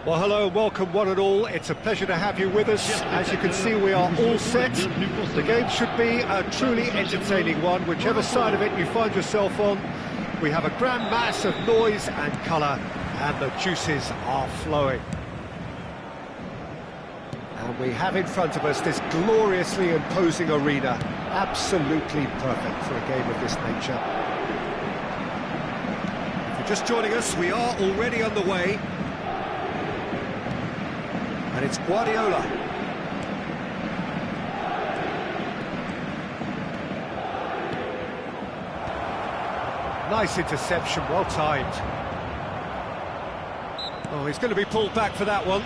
Well, hello, welcome one and all. It's a pleasure to have you with us. As you can see, we are all set. The game should be a truly entertaining one, whichever side of it you find yourself on. We have a grand mass of noise and colour, and the juices are flowing. And we have in front of us this gloriously imposing arena, absolutely perfect for a game of this nature. If you're just joining us, we are already underway. And it's Guardiola. Nice interception, well timed. Oh, he's going to be pulled back for that one.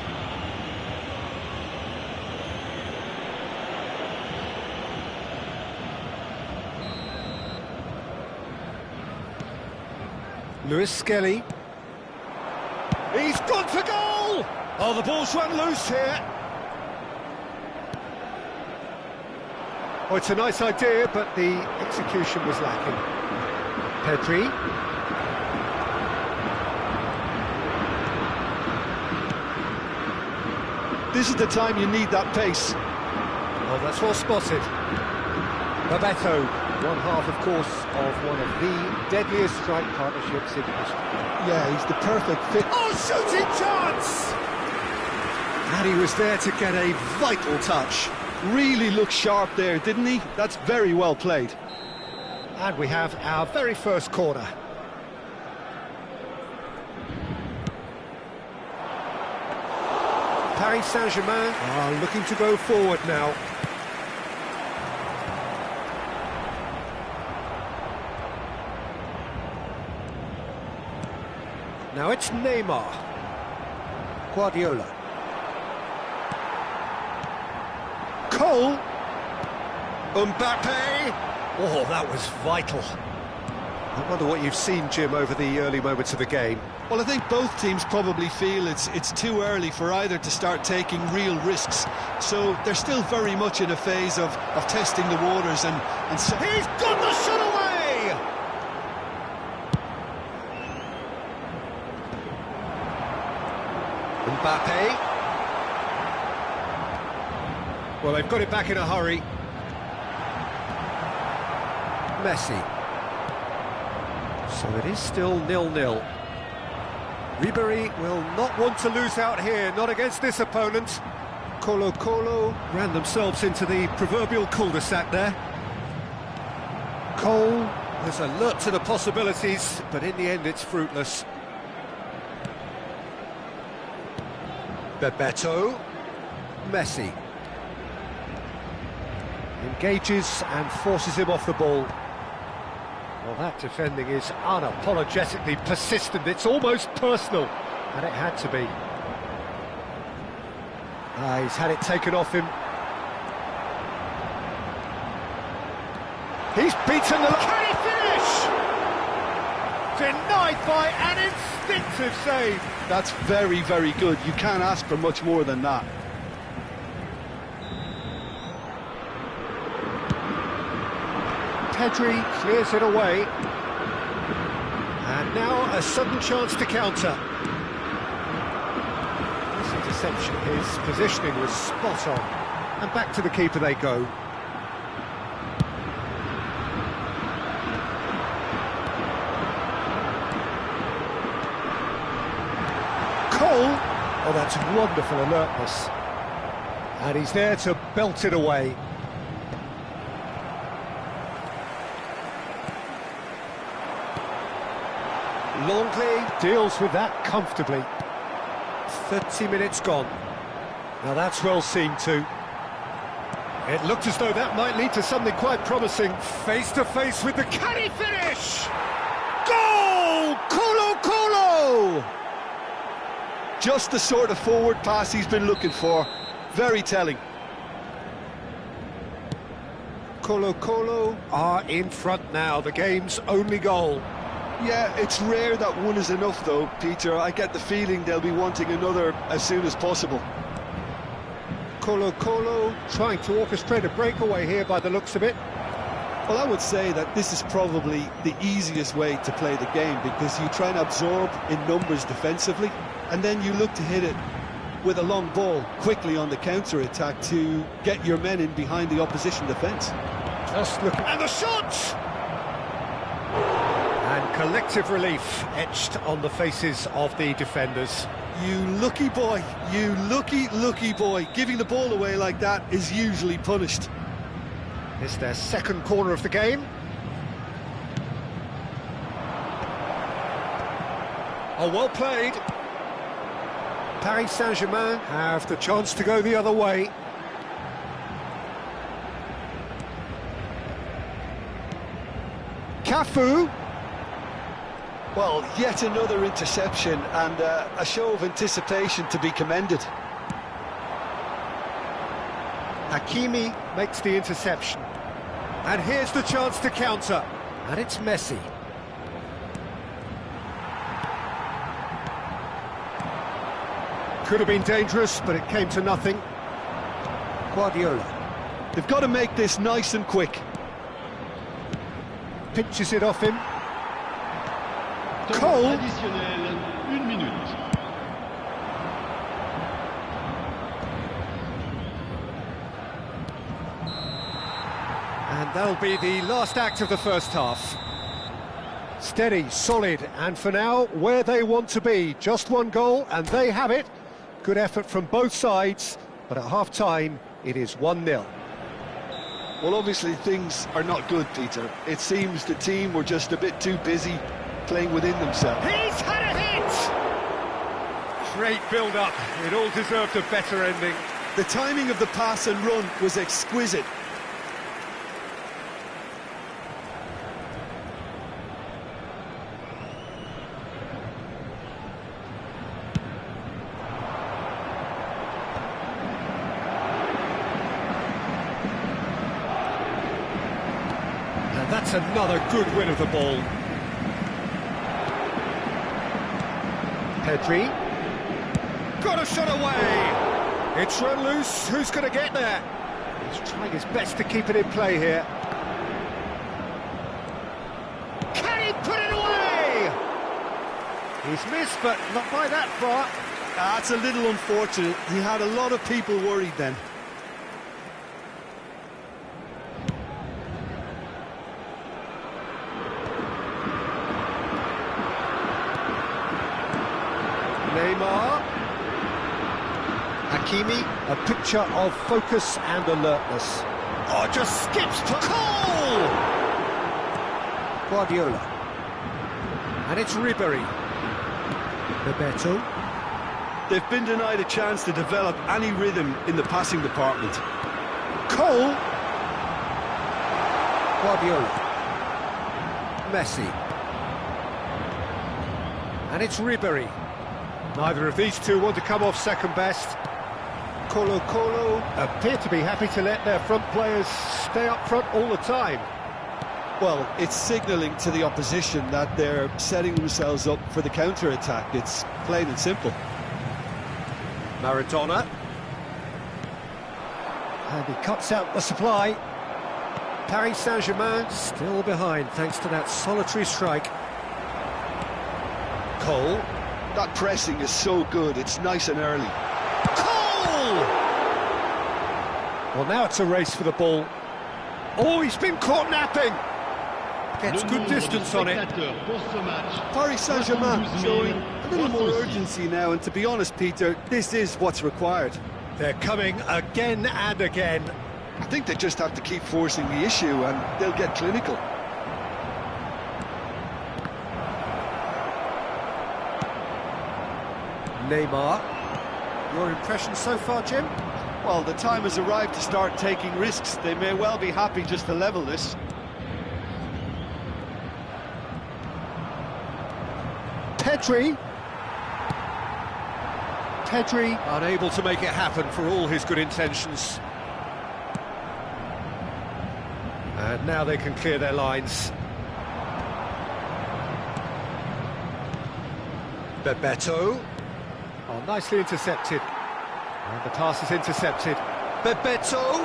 Lewis Skelly. He's gone for goal! Oh, the ball's run loose here. Oh, it's a nice idea, but the execution was lacking. Pedri. This is the time you need that pace. Oh, that's well spotted. Bebeto, one half, of course, of one of the deadliest strike partnerships in history. Yeah, he's the perfect fit. Oh, shooting chance! And he was there to get a vital touch. Really looked sharp there, didn't he? That's very well played. And we have our very first corner. Paris Saint-Germain are looking to go forward now. Now it's Neymar. Guardiola. Cole. Mbappe. Oh, that was vital. I wonder what you've seen, Jim, over the early moments of the game. Well, I think both teams probably feel it's too early for either to start taking real risks. So they're still very much in a phase of testing the waters and so... He's got the shot away! Mbappe. Well, they've got it back in a hurry. Messi. So it is still 0-0. Ribéry will not want to lose out here, not against this opponent. Colo ran themselves into the proverbial cul-de-sac there. Cole was alert to the possibilities, but in the end it's fruitless. Bebeto. Messi. Engages and forces him off the ball. Well, that defending is unapologetically persistent. It's almost personal, and it had to be. He's had it taken off him. He's beaten the... Can he finish? Denied by an instinctive save. That's very, very good. You can't ask for much more than that. Pedri clears it away. And now a sudden chance to counter. This interception, his positioning was spot on. And back to the keeper they go. Cole! Oh, that's wonderful alertness. And he's there to belt it away. Longley deals with that comfortably. 30 minutes gone. Now that's well seen too. It looked as though that might lead to something quite promising. Face to face with the... Can he finish? Goal! Colo! Just the sort of forward pass he's been looking for. Very telling. Colo are in front now. The game's only goal. Yeah, it's rare that one is enough though, Peter. I get the feeling they'll be wanting another as soon as possible. Colo trying to orchestrate a breakaway here by the looks of it. Well, I would say that this is probably the easiest way to play the game, because you try and absorb in numbers defensively, and then you look to hit it with a long ball quickly on the counter-attack to get your men in behind the opposition defence. Just look, and the shot! And collective relief etched on the faces of the defenders. You lucky boy, you lucky boy. Giving the ball away like that is usually punished. It's their second corner of the game. Oh, well played. Paris Saint-Germain have the chance to go the other way. Cafu. Well, yet another interception, and a show of anticipation to be commended. Hakimi makes the interception. And here's the chance to counter. And it's Messi. Could have been dangerous, but it came to nothing. Guardiola. They've got to make this nice and quick. Pinches it off him. Cole. Additionnel, 1 minute. And that'll be the last act of the first half. Steady, solid, and for now, where they want to be. Just one goal, and they have it. Good effort from both sides, but at half-time, it is 1-0. Well, obviously things are not good, Peter. It seems the team were just a bit too busy playing within themselves. He's had a hit! Great build-up. It all deserved a better ending. The timing of the pass and run was exquisite. And that's another good win of the ball. Pedri. Got a shot away! It's run loose, who's going to get there? He's trying his best to keep it in play here. Can he put it away? He's missed, but not by that far. That's a little unfortunate. He had a lot of people worried then. Neymar. Hakimi, a picture of focus and alertness. Oh, just skips to Cole! Guardiola. And it's Ribery. Bebeto. They've been denied a chance to develop any rhythm in the passing department. Cole. Guardiola. Messi. And it's Ribery. Neither of these two want to come off second best. Colo appear to be happy to let their front players stay up front all the time. Well, it's signalling to the opposition that they're setting themselves up for the counter-attack. It's plain and simple. Maradona. And he cuts out the supply. Paris Saint-Germain still behind thanks to that solitary strike. Cole. That pressing is so good, it's nice and early. Cole! Well, now it's a race for the ball. Oh, he's been caught napping. Gets good distance on it. Paris Saint-Germain showing a little more urgency now, and to be honest, Peter, this is what's required. They're coming again and again. I think they just have to keep forcing the issue and they'll get clinical. Neymar. Your impression so far, Jim? Well, the time has arrived to start taking risks. They may well be happy just to level this. Pedri. Pedri unable to make it happen for all his good intentions. And now they can clear their lines. Bebeto. Oh, nicely intercepted. And the pass is intercepted. Bebeto.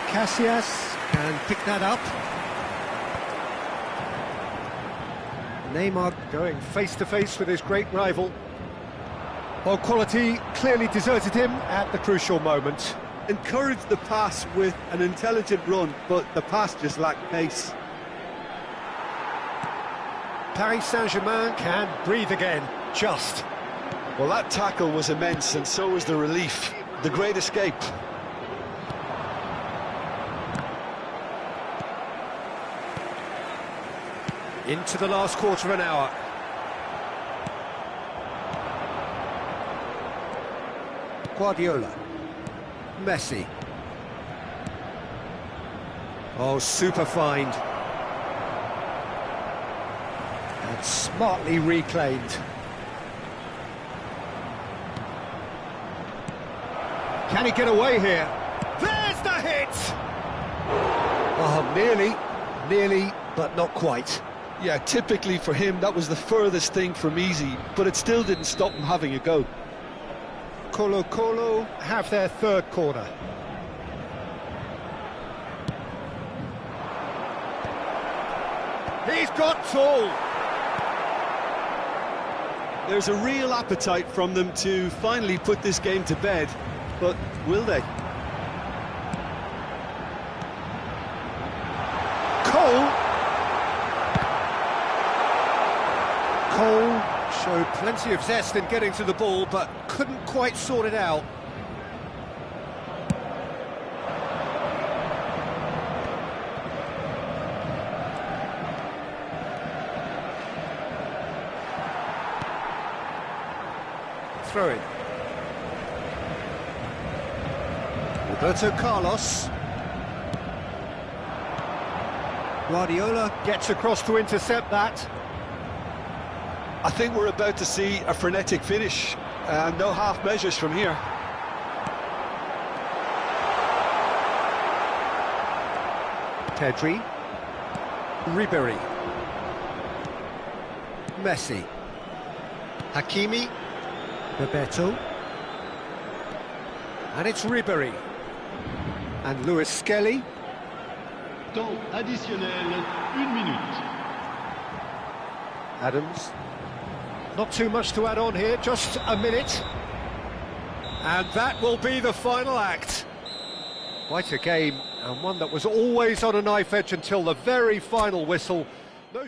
Casillas Can pick that up. Neymar going face-to-face with his great rival. Well, quality clearly deserted him at the crucial moment. Encouraged the pass with an intelligent run, but the pass just lacked pace. Paris Saint-Germain can breathe again, just. Well, that tackle was immense, and so was the relief. The great escape. Into the last quarter of an hour. Guardiola. Messi. Oh, super find. And smartly reclaimed. Can he get away here? There's the hit! Oh, nearly, but not quite. Yeah, typically for him, that was the furthest thing from easy, but it still didn't stop him having a go. Colo-Colo have their third corner. He's got tall. There's a real appetite from them to finally put this game to bed, but will they? Cole showed plenty of zest in getting to the ball, but couldn't quite sort it out. Throw in. Roberto Carlos. Guardiola gets across to intercept that. I think we're about to see a frenetic finish, and no half measures from here. Pedri. Ribery. Messi. Hakimi. Bebeto. And it's Ribery. And Lewis Skelly. Temps additionnel, 1 minute. Adams. Not too much to add on here, just a minute. And that will be the final act. Quite a game, and one that was always on a knife edge until the very final whistle. No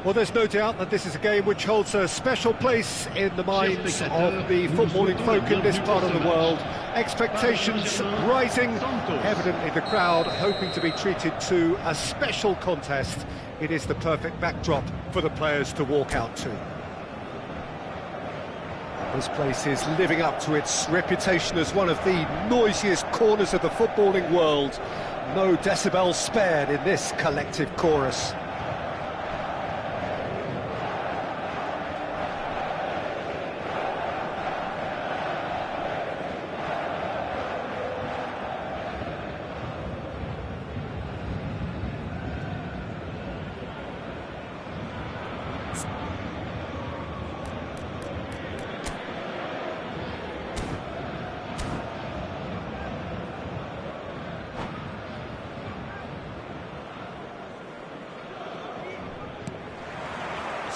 Well, there's no doubt that this is a game which holds a special place in the minds of the footballing folk in this part of the world. Expectations rising, evidently the crowd hoping to be treated to a special contest. It is the perfect backdrop for the players to walk out to. This place is living up to its reputation as one of the noisiest corners of the footballing world. No decibels spared in this collective chorus.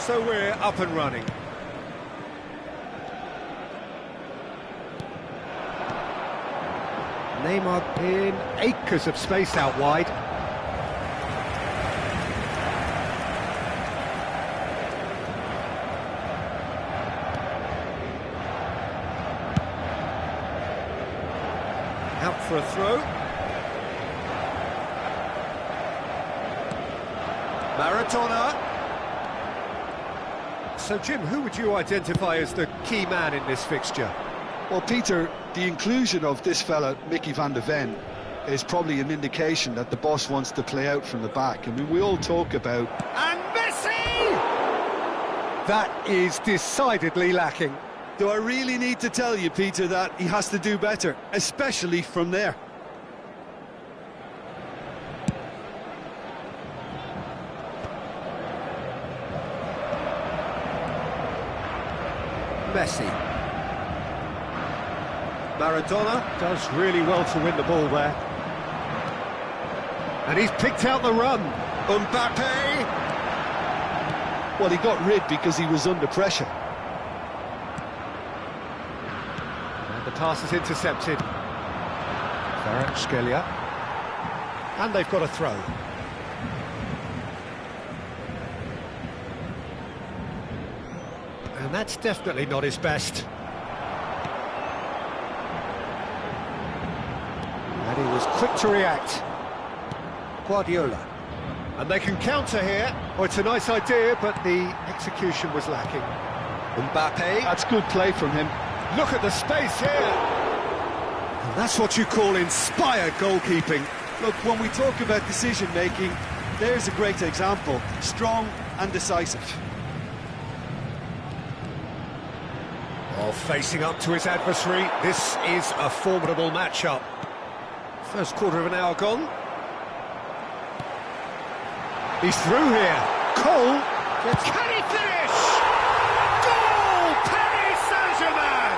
So we're up and running. Neymar in acres of space out wide. Out for a throw. Maradona. So, Jim, who would you identify as the key man in this fixture? Well, Peter, the inclusion of this fella, Mickey van de Ven, is probably an indication that the boss wants to play out from the back. I mean, we all talk about... And Messi! That is decidedly lacking. Do I really need to tell you, Peter, that he has to do better, especially from there? Messi. Maradona does really well to win the ball there. And he's picked out the run. Mbappe! Well, he got rid because he was under pressure. And the pass is intercepted. Kvaratskhelia. And they've got a throw. And that's definitely not his best. And he was quick to react. Guardiola. And they can counter here. Oh, it's a nice idea, but the execution was lacking. Mbappe. That's good play from him. Look at the space here. And that's what you call inspired goalkeeping. Look, when we talk about decision-making, there's a great example. Strong and decisive. Oh, facing up to his adversary, this is a formidable matchup. First quarter of an hour gone. He's through here. Cole gets... Can he finish? Goal! Paris Saint-Germain!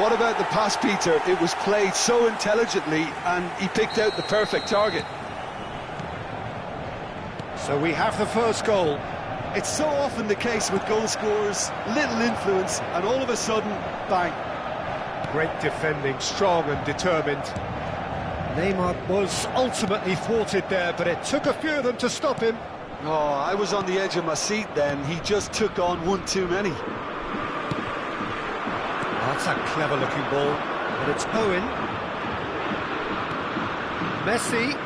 What about the pass, Peter? It was played so intelligently and he picked out the perfect target. So we have the first goal. It's so often the case with goal scorers, little influence, and all of a sudden, bang. Great defending, strong and determined. Neymar was ultimately thwarted there, but it took a few of them to stop him. Oh, I was on the edge of my seat then. He just took on one too many. That's a clever-looking ball, but it's Owen. Messi.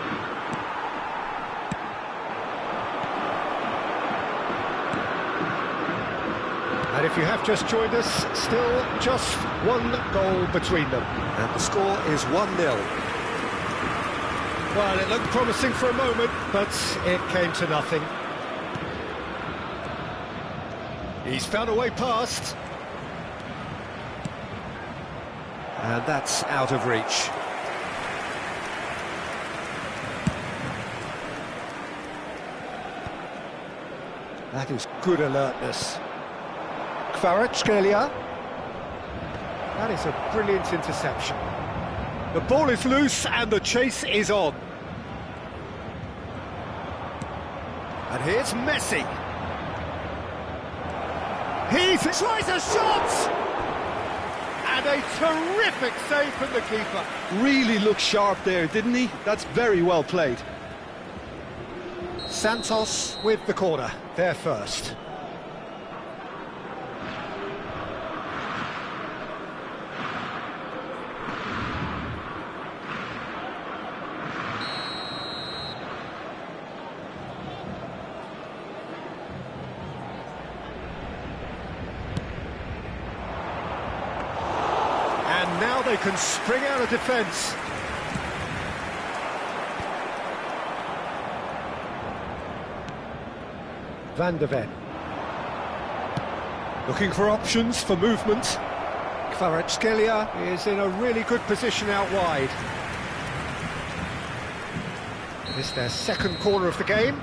And if you have just joined us, still just one goal between them. And the score is 1-0. Well, it looked promising for a moment, but it came to nothing. He's found a way past. And that's out of reach. That is good alertness. Kvaratskhelia. That is a brilliant interception. The ball is loose and the chase is on. And here's Messi. He tries a shot! And a terrific save from the keeper. Really looked sharp there, didn't he? That's very well played. Santos with the corner, there first. And now they can spring out of defence. Van der Ven. Looking for options for movement. Kvaratskhelia is in a really good position out wide. This is their second corner of the game.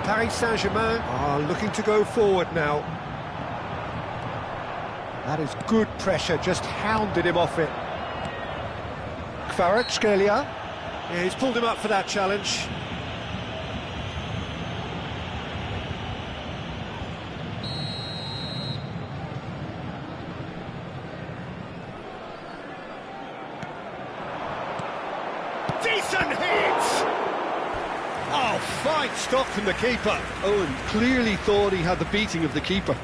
Paris Saint-Germain are looking to go forward now. That is good pressure, just hounded him off it. Kvaratskhelia, yeah, he's pulled him up for that challenge. Decent hit! Oh, fine stop from the keeper. Owen clearly thought he had the beating of the keeper.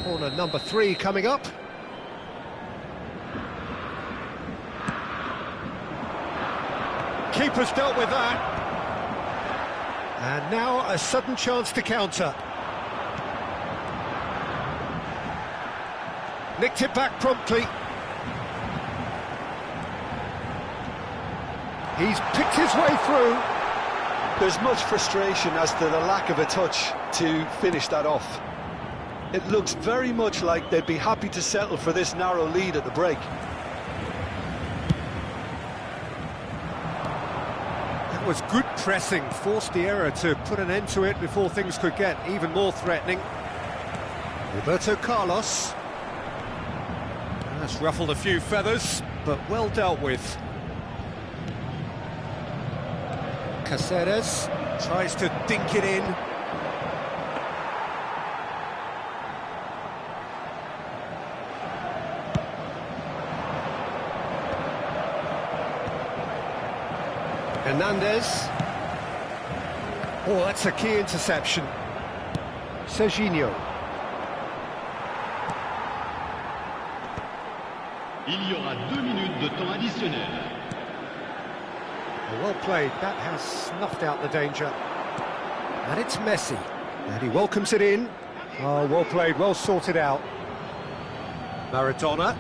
Corner number 3 coming up. Keeper's dealt with that. And now a sudden chance to counter. Nicked it back promptly. He's picked his way through. There's much frustration as to the lack of a touch to finish that off. It looks very much like they'd be happy to settle for this narrow lead at the break. That was good pressing, forced the error to put an end to it before things could get even more threatening. Roberto Carlos. That's ruffled a few feathers, but well dealt with. Caceres tries to dink it in. Hernandez. Oh, that's a key interception. Serginho. Il y aura 2 minutes de temps additionnel. Well played, that has snuffed out the danger. And it's Messi. And he welcomes it in. Oh, well played, well sorted out. Maradona.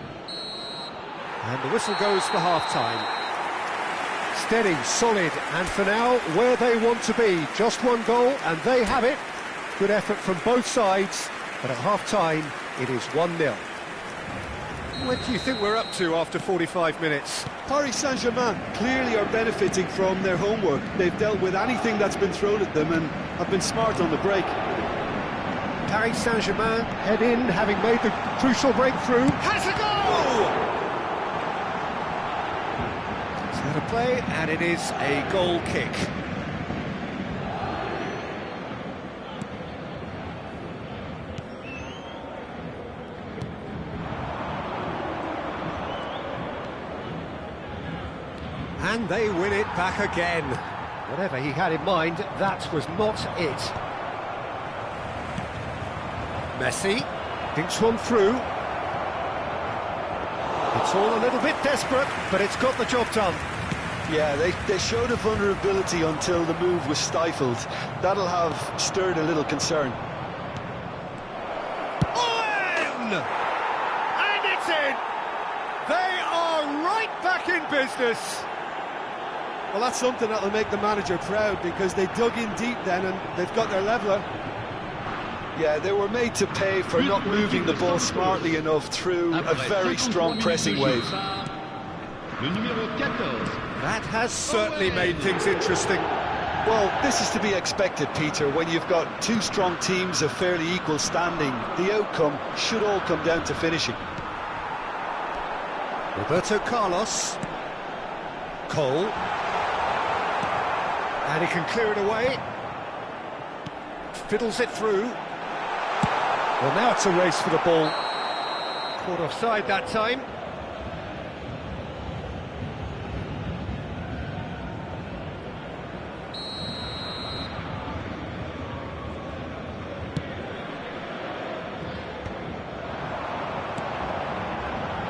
And the whistle goes for half-time. Steady, solid, and for now, where they want to be. Just one goal, and they have it. Good effort from both sides, but at half-time, it is 1-0. What do you think we're up to after 45 minutes? Paris Saint-Germain clearly are benefiting from their homework. They've dealt with anything that's been thrown at them and have been smart on the break. Paris Saint-Germain head in, having made the crucial breakthrough. Has a goal! To play, and it is a goal kick. And they win it back again. Whatever he had in mind, that was not it. Messi dinks one through. It's all a little bit desperate, but it's got the job done. Yeah, they showed a vulnerability until the move was stifled. That'll have stirred a little concern. On! And it's in! They are right back in business. Well, that's something that'll make the manager proud, because they dug in deep then and they've got their leveller. Yeah, they were made to pay for not moving the ball smartly enough through a very strong pressing wave. Le numéro 14. That has certainly made things interesting. Well, this is to be expected, Peter. When you've got two strong teams of fairly equal standing, the outcome should all come down to finishing. Roberto Carlos. Cole. And he can clear it away. Fiddles it through. Well, now it's a race for the ball. Caught offside that time.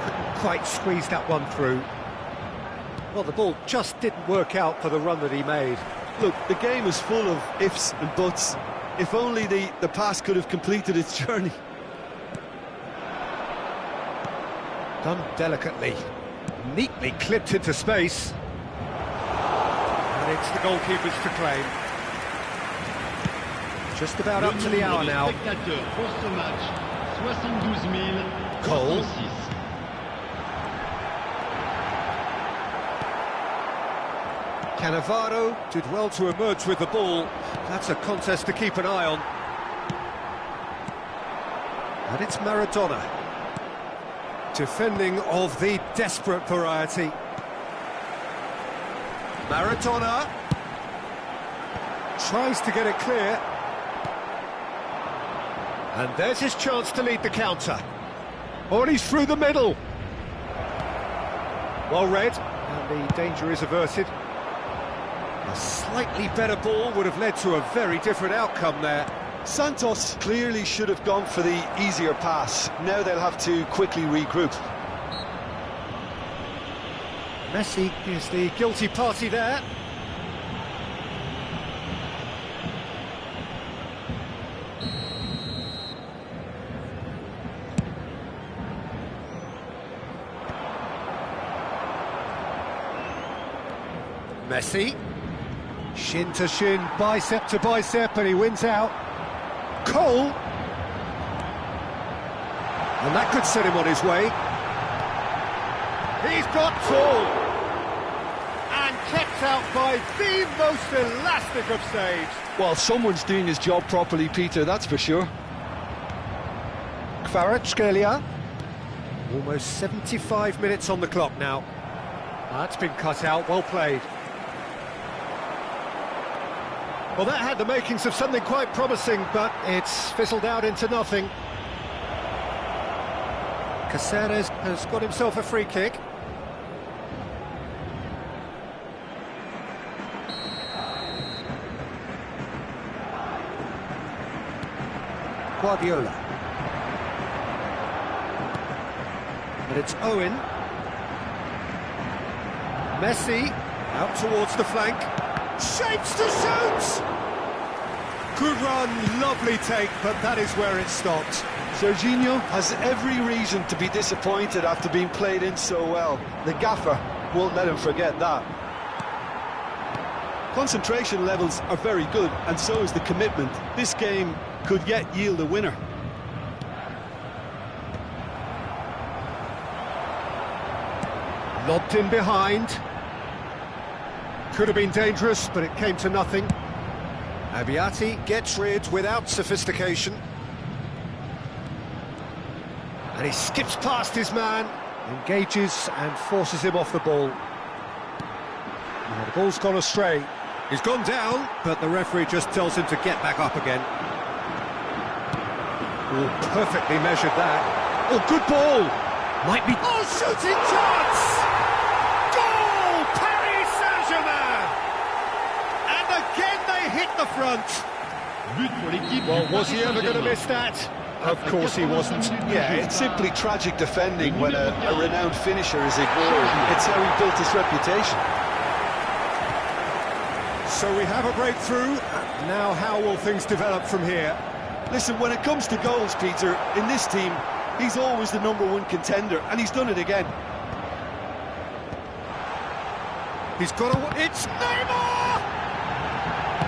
Couldn't quite squeeze that one through. Well, the ball just didn't work out for the run that he made. Look, the game is full of ifs and buts. If only the pass could have completed its journey. Done delicately. Neatly clipped into space. And it's the goalkeeper's to claim. Just about up to the hour now. Spectateurs pour ce match, 72 Cole. 306. Cannavaro did well to emerge with the ball. That's a contest to keep an eye on. And it's Maradona. Defending of the desperate variety. Maradona tries to get it clear. And there's his chance to lead the counter. Oh, and he's through the middle. Well read, and the danger is averted. A slightly better ball would have led to a very different outcome there. Santos clearly should have gone for the easier pass. Now they'll have to quickly regroup. Messi is the guilty party there. Messi. Shin to shin, bicep to bicep, and he wins out. Cole. And that could set him on his way. He's got full. And kept out by the most elastic of saves. Well, someone's doing his job properly, Peter, that's for sure. Kvaratskhelia. Almost 75 minutes on the clock now. That's been cut out, well played. Well, that had the makings of something quite promising, but it's fizzled out into nothing. Caceres has got himself a free kick. Guardiola. And it's Owen. Messi, out towards the flank. Shapes to shoot! Good run, lovely take, but that is where it stopped. Serginho has every reason to be disappointed after being played in so well. The gaffer won't let him forget that. Concentration levels are very good, and so is the commitment. This game could yet yield a winner. Lobbed in behind. Could have been dangerous, but it came to nothing. Abiati gets rid without sophistication. And he skips past his man, engages and forces him off the ball. Now the ball's gone astray. He's gone down, but the referee just tells him to get back up again. Oh, perfectly measured that. Oh, good ball! Might be... Oh, shooting chance! Goal! Paris Saint-Germain! And again they hit the front. But pour l'équipe. Well, was he ever going to miss that? Of course he wasn't. Yeah, it's simply tragic defending when a renowned finisher is ignored. It's how he built his reputation. So we have a breakthrough. Now how will things develop from here? Listen, when it comes to goals, Peter, in this team, he's always the #1 contender, and he's done it again. He's got a... It's Neymar!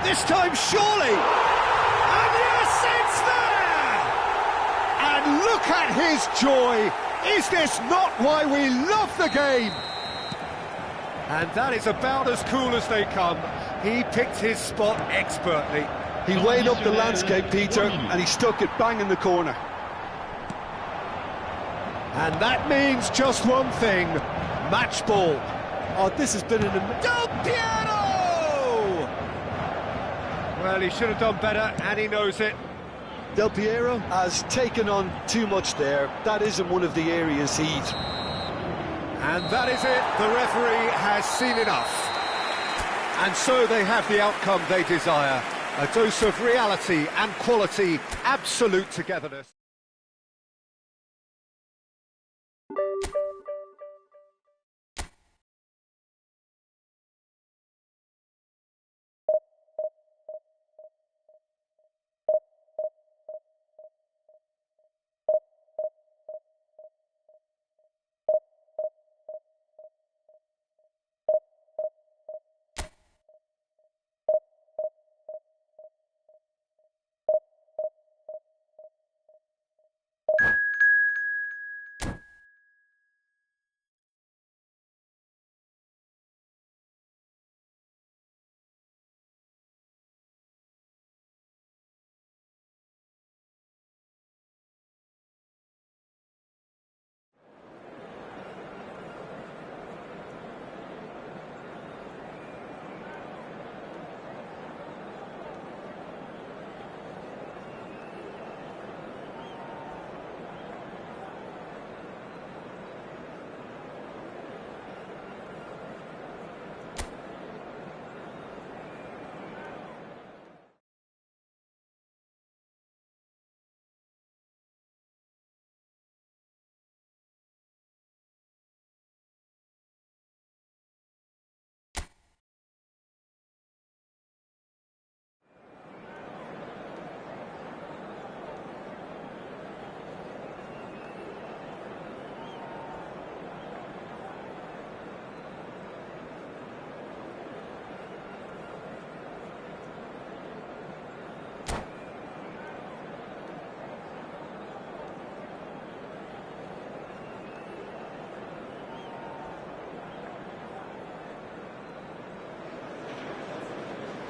This time, surely! And yes, it's there! And look at his joy! Is this not why we love the game? And that is about as cool as they come. He picked his spot expertly. He weighed up the landscape, Peter, and he stuck it bang in the corner. And that means just one thing, match ball. Oh, this has been an... Del Piero! Well, he should have done better, and he knows it. Del Piero has taken on too much there. That isn't one of the areas he'd... And that is it. The referee has seen enough. And so they have the outcome they desire. A dose of reality and quality, absolute togetherness.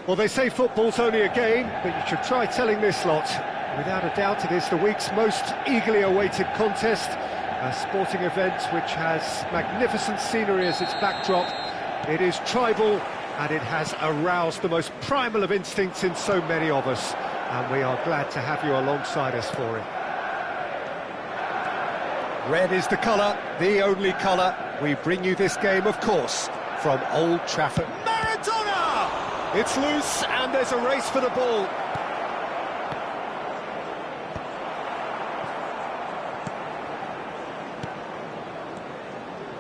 Well, they say football's only a game, but you should try telling this lot. Without a doubt, it is the week's most eagerly awaited contest, a sporting event which has magnificent scenery as its backdrop. It is tribal, and it has aroused the most primal of instincts in so many of us, and we are glad to have you alongside us for it. Red is the colour, the only colour. We bring you this game, of course, from Old Trafford. Maradona! It's loose, and there's a race for the ball.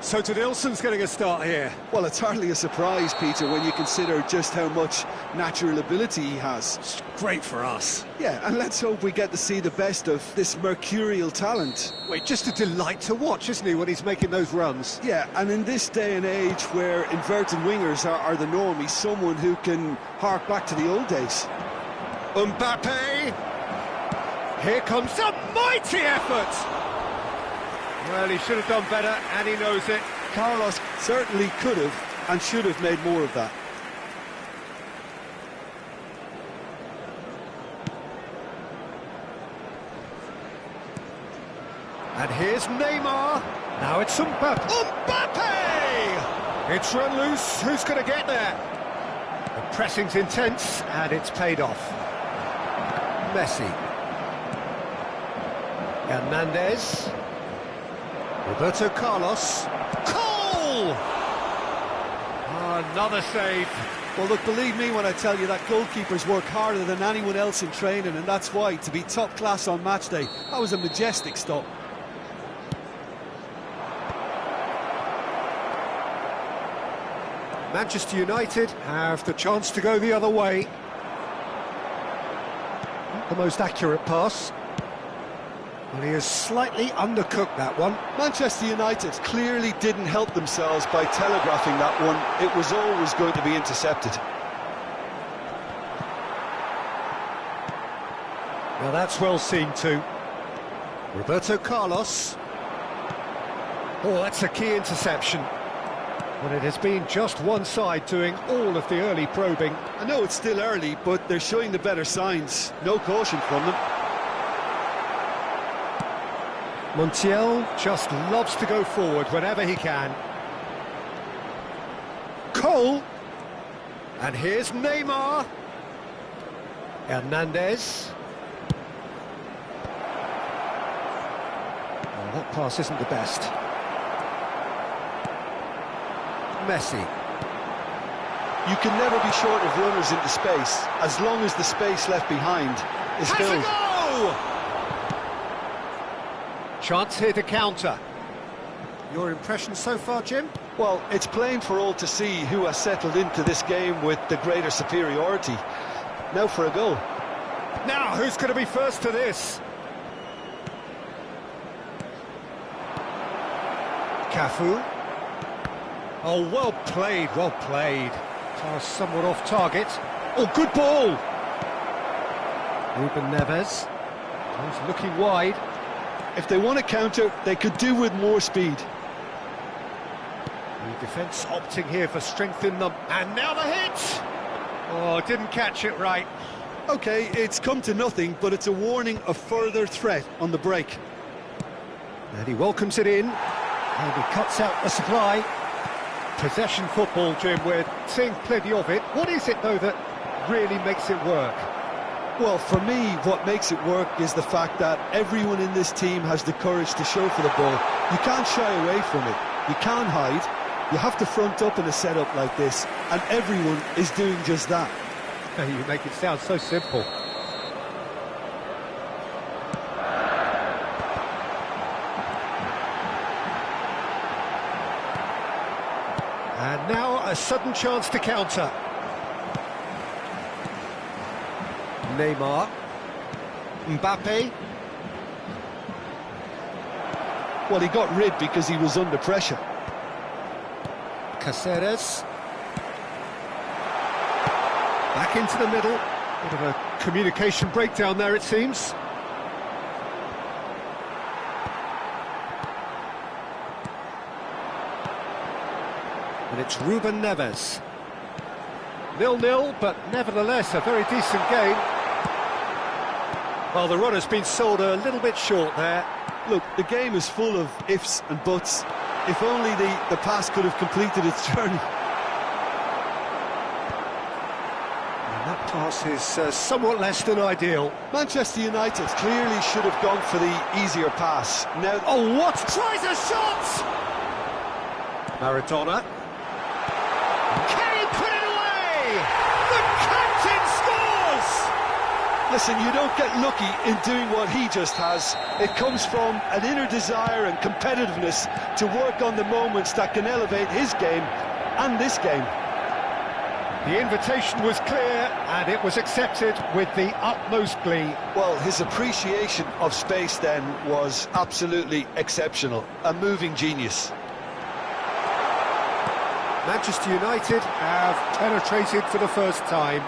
So Nilsson's getting a start here. Well, it's hardly a surprise, Peter, when you consider just how much natural ability he has. It's great for us. Yeah, and let's hope we get to see the best of this mercurial talent. Wait, just a delight to watch, isn't he, when he's making those runs? Yeah, and in this day and age where inverted wingers are the norm, he's someone who can hark back to the old days. Mbappe! Here comes a mighty effort! Well, he should have done better, and he knows it. Carlos certainly could have and should have made more of that. And here's Neymar. Now it's Mbappe. Mbappe! It's run loose. Who's going to get there? The pressing's intense, and it's paid off. Messi. Hernandez. Roberto Carlos. Cole! Oh, another save. Well, look, believe me when I tell you that goalkeepers work harder than anyone else in training, and that's why, to be top class on match day, that was a majestic stop. Manchester United have the chance to go the other way. Not the most accurate pass. Well, he has slightly undercooked that one. Manchester United clearly didn't help themselves by telegraphing that one. It was always going to be intercepted. Well, that's well seen too. Roberto Carlos. Oh, that's a key interception. Well, it has been just one side doing all of the early probing. I know it's still early, but they're showing the better signs. No caution from them. Montiel just loves to go forward whenever he can. Cole. And here's Neymar. Hernandez. Oh, that pass isn't the best. Messi. You can never be short of runners into space, as long as the space left behind is filled. Chance here to counter. Your impression so far, Jim? Well, it's plain for all to see who has settled into this game with the greater superiority. Now for a goal. Now, who's going to be first to this? Cafu. Oh, well played, well played. Pass somewhat off target. Oh, good ball! Ruben Neves. He's looking wide. If they want to counter, they could do with more speed. The defence opting here for strength in them. And now the hit! Oh, didn't catch it right. OK, it's come to nothing, but it's a warning of further threat on the break. And he welcomes it in. And he cuts out the supply. Possession football, Jim, we're seeing plenty of it. What is it, though, that really makes it work? Well, for me, what makes it work is the fact that everyone in this team has the courage to show for the ball. You can't shy away from it. You can't hide. You have to front up in a setup like this, and everyone is doing just that. You make it sound so simple. And now a sudden chance to counter. Neymar. Mbappe. Well, he got rid because he was under pressure. Caceres. Back into the middle. Bit of a communication breakdown there, it seems. And it's Ruben Neves. 0-0, but nevertheless a very decent game. Well, the run has been sold a little bit short there. Look, the game is full of ifs and buts. If only the pass could have completed its journey. And that pass is somewhat less than ideal. Manchester United clearly should have gone for the easier pass. Now, oh, what? Tries a shot! Maradona. Can he put it away? The captain scores! Listen, you don't get lucky in doing what he just has. It comes from an inner desire and competitiveness to work on the moments that can elevate his game and this game. The invitation was clear and it was accepted with the utmost glee. Well, his appreciation of space then was absolutely exceptional. A moving genius. Manchester United have penetrated for the first time.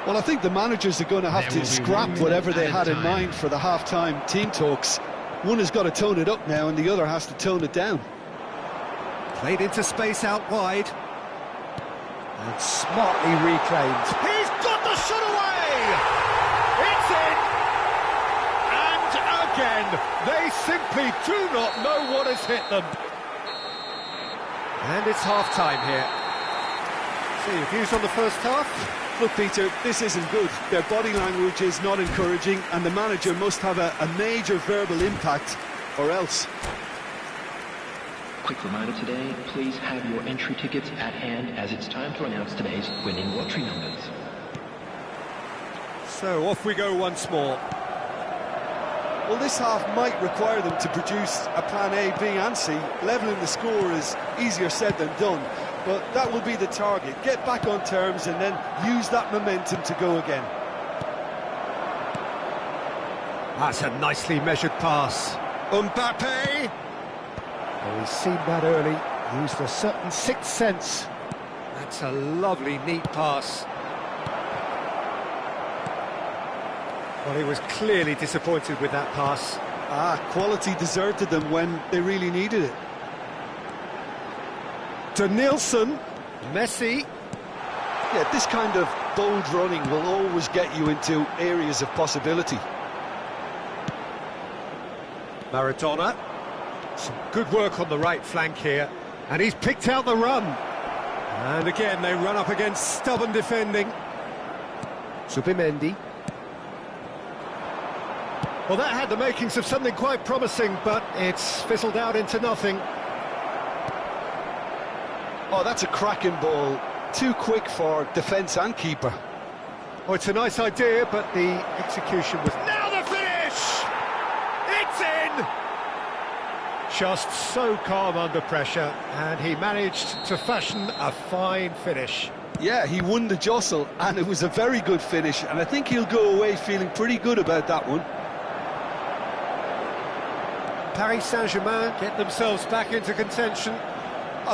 Well, I think the managers are going to have to scrap whatever they had in mind for the half-time team talks. One has got to tone it up now and the other has to tone it down. Played into space out wide. And smartly reclaimed. He's got the shot away! It's in! And again, they simply do not know what has hit them. And it's half-time here. So your views on the first half? Look, Peter, this isn't good. Their body language is not encouraging and the manager must have a major verbal impact, or else. Quick reminder today, please have your entry tickets at hand as it's time to announce today's winning lottery numbers. So off we go once more. Well, this half might require them to produce a plan A, B and C. Levelling the score is easier said than done, but that will be the target. Get back on terms and then use that momentum to go again. That's a nicely measured pass. Mbappe! Well, he's seen that early, used a certain sixth sense. That's a lovely, neat pass. Well, he was clearly disappointed with that pass. Quality deserted them when they really needed it. To Nielsen, Messi. Yeah, this kind of bold running will always get you into areas of possibility. Maradona. Some good work on the right flank here. And he's picked out the run. And again, they run up against stubborn defending. Zubimendi. Well, that had the makings of something quite promising, but it's fizzled out into nothing. Oh, that's a cracking ball. Too quick for defence and keeper. Oh, it's a nice idea, but the execution was... Now the finish! It's in! Just so calm under pressure, and he managed to fashion a fine finish. Yeah, he won the jostle, and it was a very good finish, and I think he'll go away feeling pretty good about that one. Paris Saint-Germain get themselves back into contention.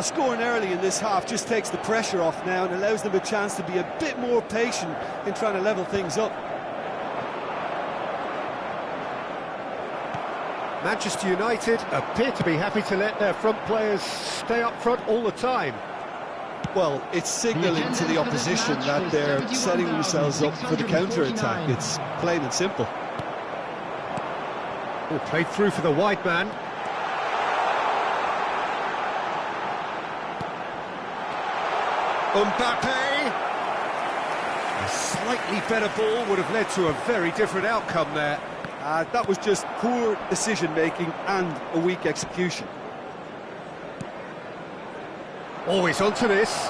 Scoring early in this half just takes the pressure off now and allows them a chance to be a bit more patient in trying to level things up. Manchester United appear to be happy to let their front players stay up front all the time. Well, it's signalling to the opposition that they're setting themselves up for the counter-attack. It's plain and simple. Oh, played through for the wide man. Mbappe. A slightly better ball would have led to a very different outcome there. That was just poor decision-making and a weak execution. Always onto this.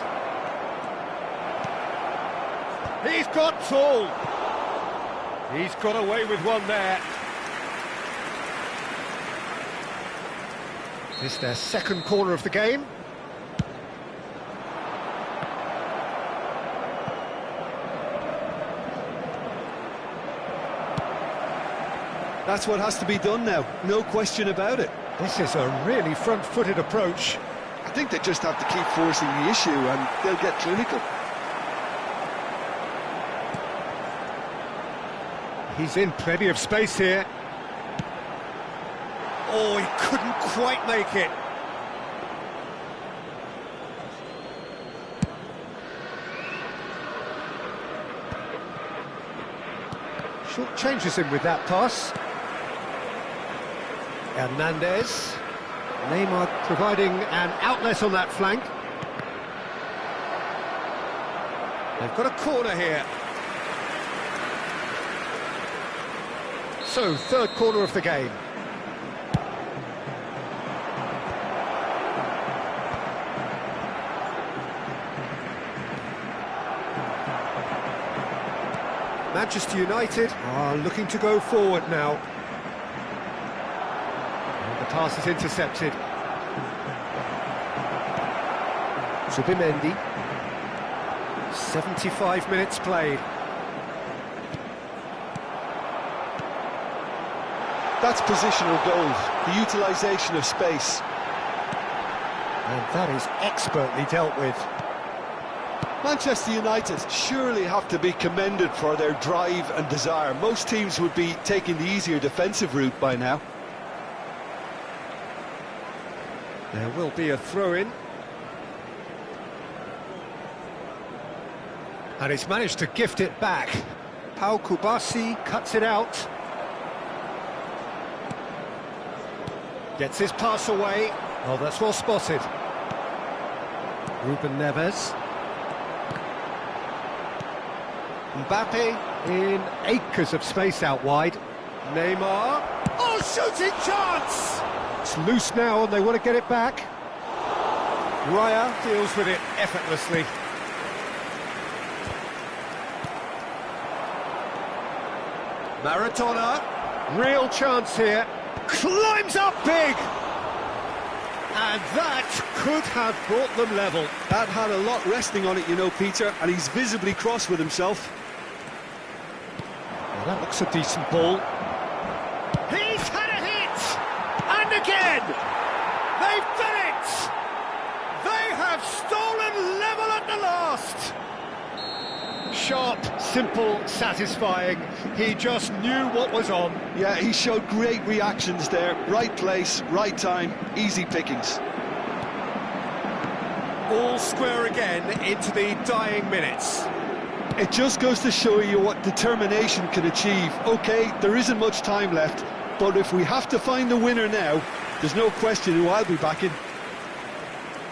He's got tall. He's got away with one there. It's their second corner of the game. That's what has to be done now, no question about it. This is a really front-footed approach. I think they just have to keep forcing the issue and they'll get clinical. He's in plenty of space here. Oh, he couldn't quite make it. Short changes him with that pass. Hernandez. Neymar providing an outlet on that flank. They've got a corner here. So, third corner of the game. Manchester United are looking to go forward now. And the pass is intercepted. Zubimendi. 75 minutes played. That's positional gold, the utilisation of space. And that is expertly dealt with. Manchester United surely have to be commended for their drive and desire. Most teams would be taking the easier defensive route by now. There will be a throw-in. And he's managed to gift it back. Pau Kubasi cuts it out. Gets his pass away. Oh, that's well spotted. Ruben Neves. Mbappe in acres of space out wide. Neymar. Oh, shooting chance! It's loose now and they want to get it back. Raya deals with it effortlessly. Maradona. Real chance here. Climbs up big! And that could have brought them level. That had a lot resting on it, you know, Peter, and he's visibly cross with himself. Well, that looks a decent ball. He's had a hit! And again! They've done it! They have stolen level at the last! Sharp, simple, satisfying. He just knew what was on. Yeah, he showed great reactions there. Right place, right time, easy pickings. All square again into the dying minutes. It just goes to show you what determination can achieve. OK, there isn't much time left, but if we have to find the winner now, there's no question who I'll be backing.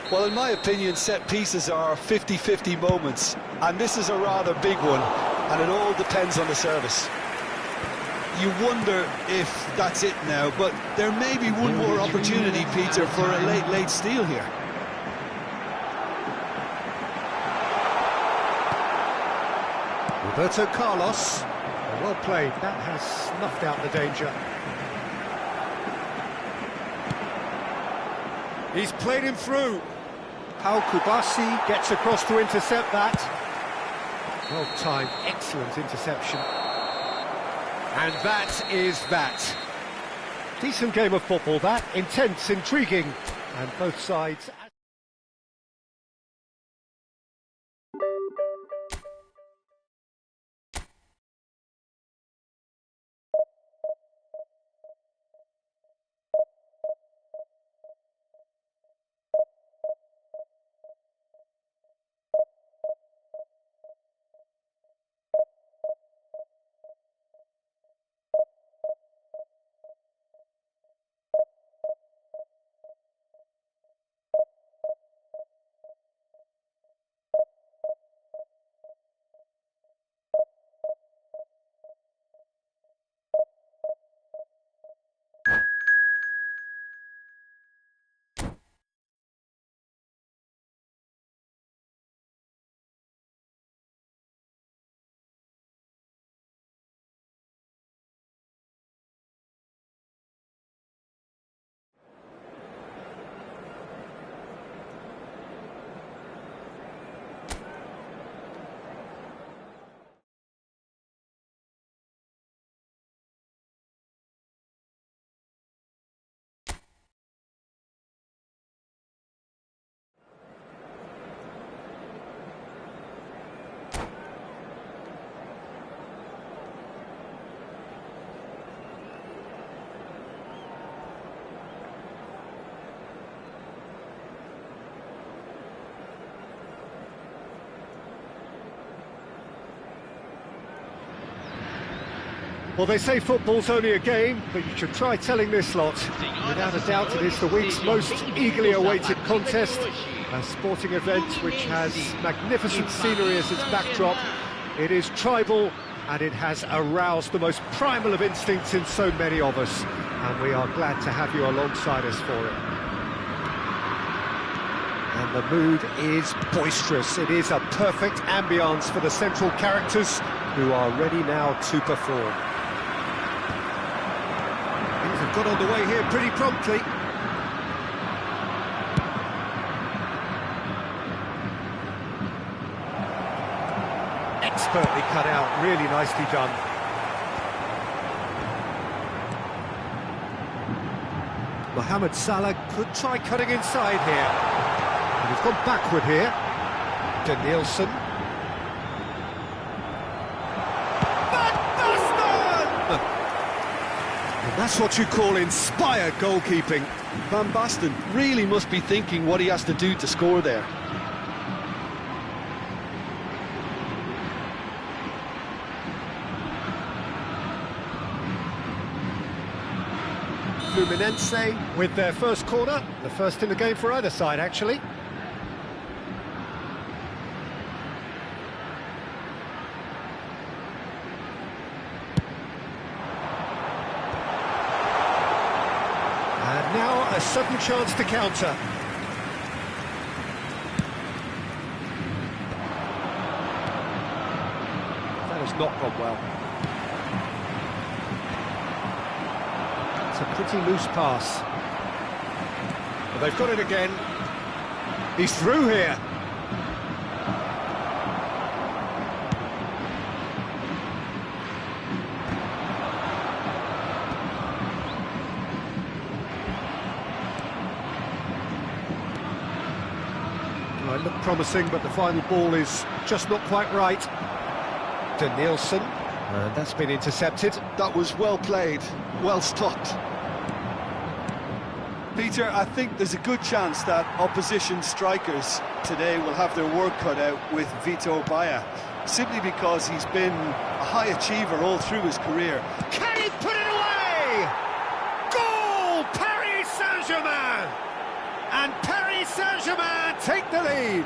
Well, in my opinion, set pieces are 50-50 moments, and this is a rather big one, and it all depends on the service. you wonder if that's it now, but there may be one more opportunity, Peter, for a late steal here. Roberto Carlos, well played, that has snuffed out the danger. He's played him through. Pau Kubasi gets across to intercept that. Well timed, excellent interception. And that is that. Decent game of football, that. Intense, intriguing, and both sides... Well, they say football's only a game, but you should try telling this lot. Without a doubt, it is the week's most eagerly awaited contest. A sporting event which has magnificent scenery as its backdrop. It is tribal, and it has aroused the most primal of instincts in so many of us. And we are glad to have you alongside us for it. And the mood is boisterous. It is a perfect ambience for the central characters who are ready now to perform. Things have got on the way here pretty promptly. Expertly cut out, really nicely done. Mohamed Salah could try cutting inside here. And he's gone backward here. Danielson. And that's what you call inspired goalkeeping. Van Basten really must be thinking what he has to do to score there. Fluminense with their first corner, the first in the game for either side, actually. And now a sudden chance to counter. That has not gone well. It's a pretty loose pass. But they've got it again. He's through here. Well, it looked promising, but the final ball is just not quite right. Danielson, and that's been intercepted. That was well played, well stopped. Peter, I think there's a good chance that opposition strikers today will have their work cut out with Vitor Baia, simply because he's been a high achiever all through his career. Can he put it away? Goal! Paris Saint-Germain! And Paris Saint-Germain take the lead.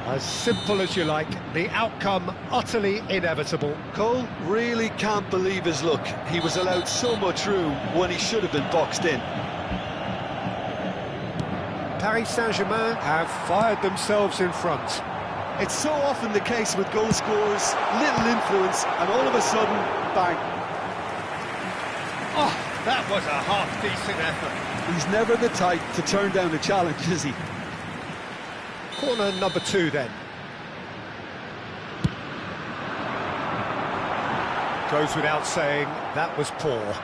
As simple as you like, the outcome utterly inevitable. Cole really can't believe his luck. He was allowed so much room when he should have been boxed in. Paris Saint-Germain have fired themselves in front. It's so often the case with goal scorers, little influence, and all of a sudden, bang. Oh, that was a half-decent effort. He's never the type to turn down a challenge, is he? Corner number 2 then. Goes without saying, that was poor.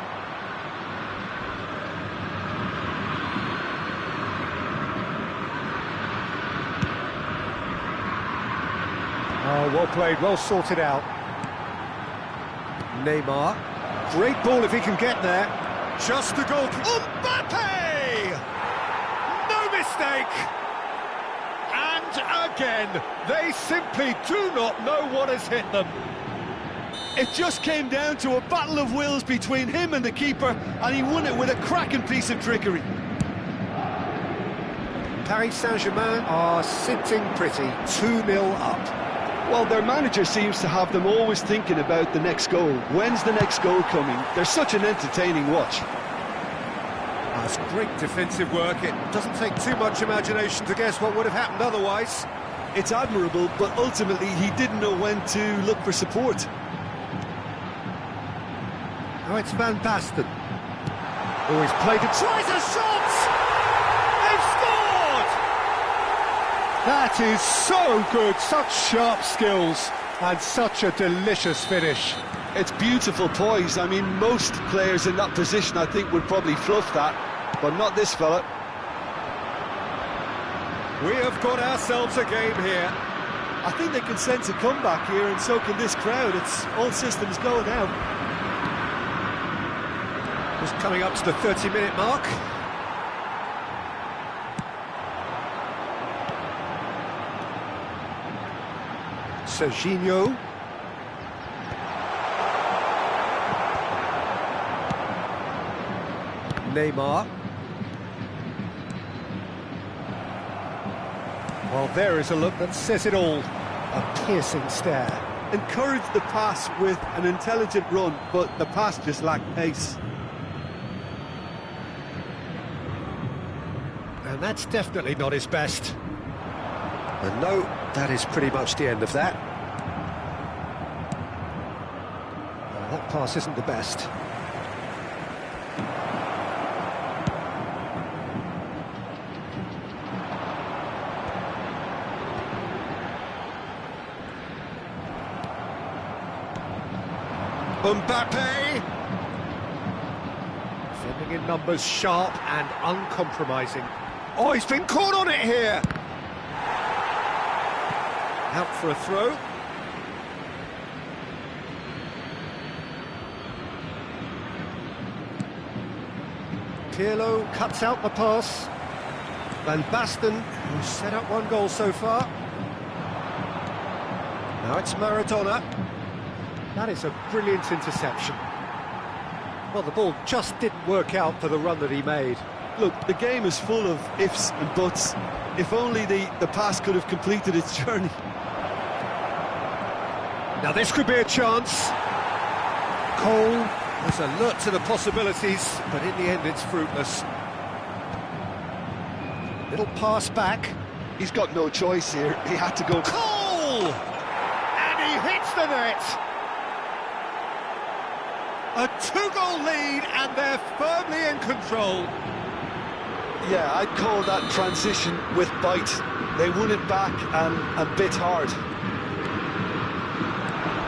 Oh, well played, well sorted out. Neymar. Great ball if he can get there. Just the goal. Mbappe! No mistake! And again, they simply do not know what has hit them. It just came down to a battle of wills between him and the keeper, and he won it with a cracking piece of trickery. Paris Saint-Germain are sitting pretty, 2-0 up. Well, their manager seems to have them always thinking about the next goal. When's the next goal coming? They're such an entertaining watch. That's great defensive work. It doesn't take too much imagination to guess what would have happened otherwise. It's admirable, but ultimately he didn't know when to look for support. Now it's Van Basten. Oh, he's played it, tries a shot! They've scored! That is so good, such sharp skills, and such a delicious finish. It's beautiful poise. I mean, most players in that position, I think, would probably fluff that, but not this fella. We have got ourselves a game here. I think they can sense a comeback here, and so can this crowd. It's all systems go now. Just coming up to the 30-minute mark. Serginho. Neymar. Well, there is a look that says it all. A piercing stare. Encouraged the pass with an intelligent run, but the pass just lacked pace. And that's definitely not his best. And no, that is pretty much the end of that. Well, that pass isn't the best. Mbappe! Defending in numbers, sharp and uncompromising. Oh, he's been caught on it here! Out for a throw. Pirlo cuts out the pass. Van Basten, who's set up one goal so far. Now it's Maradona. That is a brilliant interception. Well, the ball just didn't work out for the run that he made. Look, the game is full of ifs and buts. If only the pass could have completed its journey. Now this could be a chance. Cole was alert to the possibilities, but in the end it's fruitless. Little pass back. He's got no choice here. He had to go. Cole! And he hits the net! A 2-goal lead, and they're firmly in control. Yeah, I'd call that transition with bite. They won it back and bit hard.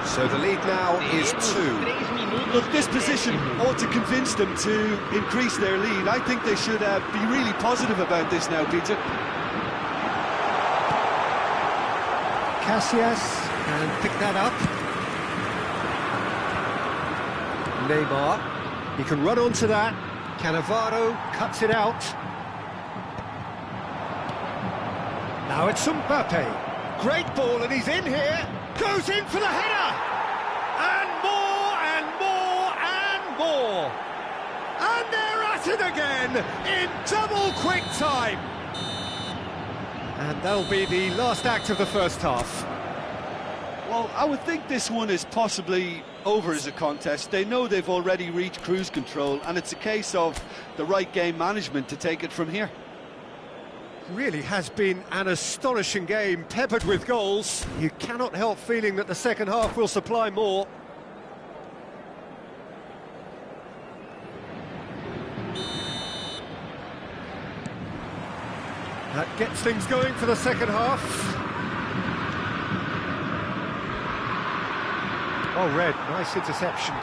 So the lead now is 2. Look, this position ought to convince them to increase their lead. I think they should be really positive about this now, Peter. Casillas can pick that up. Neymar, he can run onto that. Cannavaro cuts it out. Now it's Mbappe. Great ball, and he's in here. Goes in for the header. And more, and more, and more. And they're at it again in double quick time. And that'll be the last act of the first half. Well, I would think this one is possibly over as a contest. They know they've already reached cruise control, and it's a case of the right game management to take it from here. Really has been an astonishing game, peppered with goals. You cannot help feeling that the second half will supply more. That gets things going for the second half. Oh, Red, nice interception.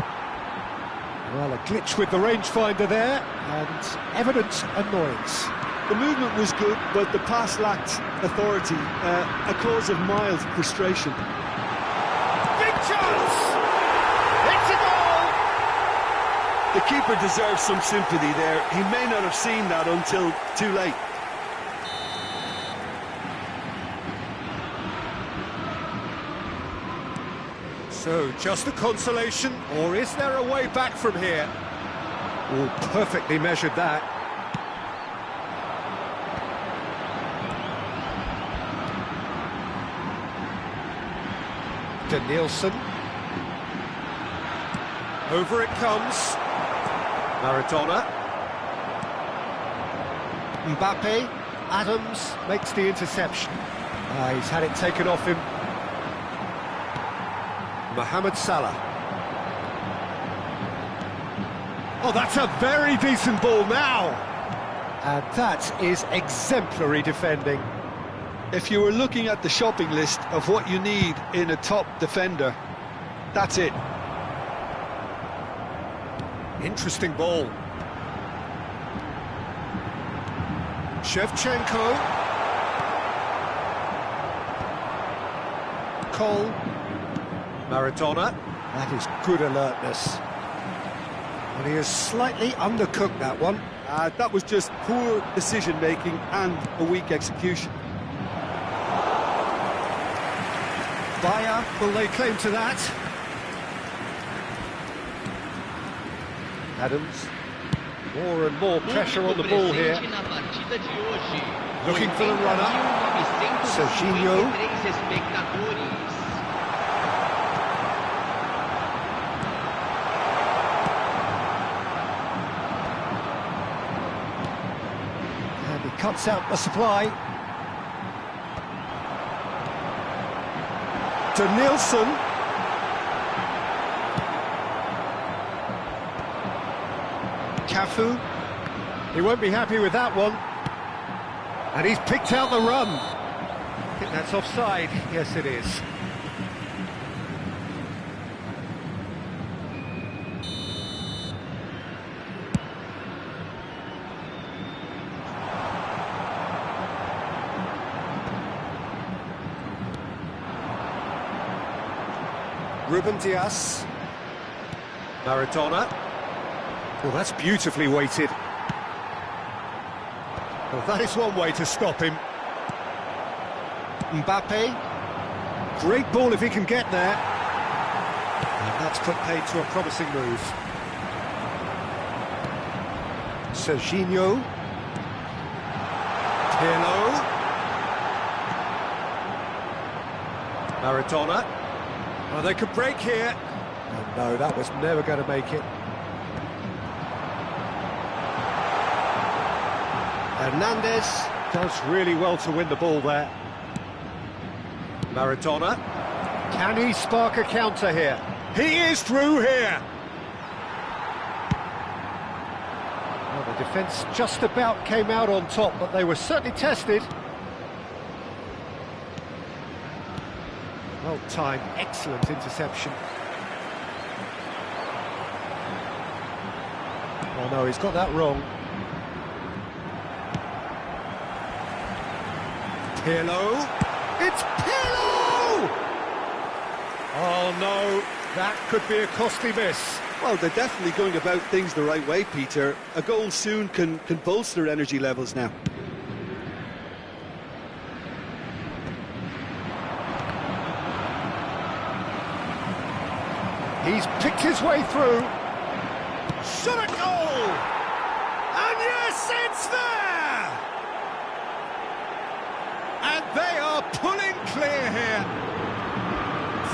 Well, a glitch with the rangefinder there, and evident annoyance. The movement was good, but the pass lacked authority, a cause of mild frustration. Big chance! It's a goal! The keeper deserves some sympathy there. He may not have seen that until too late. So, just a consolation, or is there a way back from here? Oh, perfectly measured that. Nielsen. Over it comes. Maradona. Mbappe. Adams makes the interception. He's had it taken off him. Mohamed Salah. Oh, that's a very decent ball now. And that is exemplary defending. If you were looking at the shopping list of what you need in a top defender, that's it. Interesting ball. Shevchenko. Cole. Maradona. That is good alertness. And he has slightly undercooked that one. That was just poor decision-making and a weak execution. Bayer will lay claim to that. Adams. More and more pressure on the ball here. Looking for the runner. Serginho. And he cuts out the supply. To Nielsen. Cafu. He won't be happy with that one. And he's picked out the run. I think that's offside. Yes, it is. Ruben Dias. Maradona. Well, that's beautifully weighted. Well, that is one way to stop him. Mbappe. Great ball if he can get there. And that's put paid to a promising move. Serginho. Pirlo. Maradona. Oh, they could break here. Oh, no, that was never going to make it. Hernandez does really well to win the ball there. Maradona. Can he spark a counter here? He is through here. Well, the defence just about came out on top, but they were certainly tested. Well timed, excellent interception. Oh no, he's got that wrong. Pirlo. It's Pirlo! Oh no, that could be a costly miss. Well, they're definitely going about things the right way, Peter. A goal soon can bolster energy levels now. He's picked his way through. Shot at goal! And yes, it's there! clear here.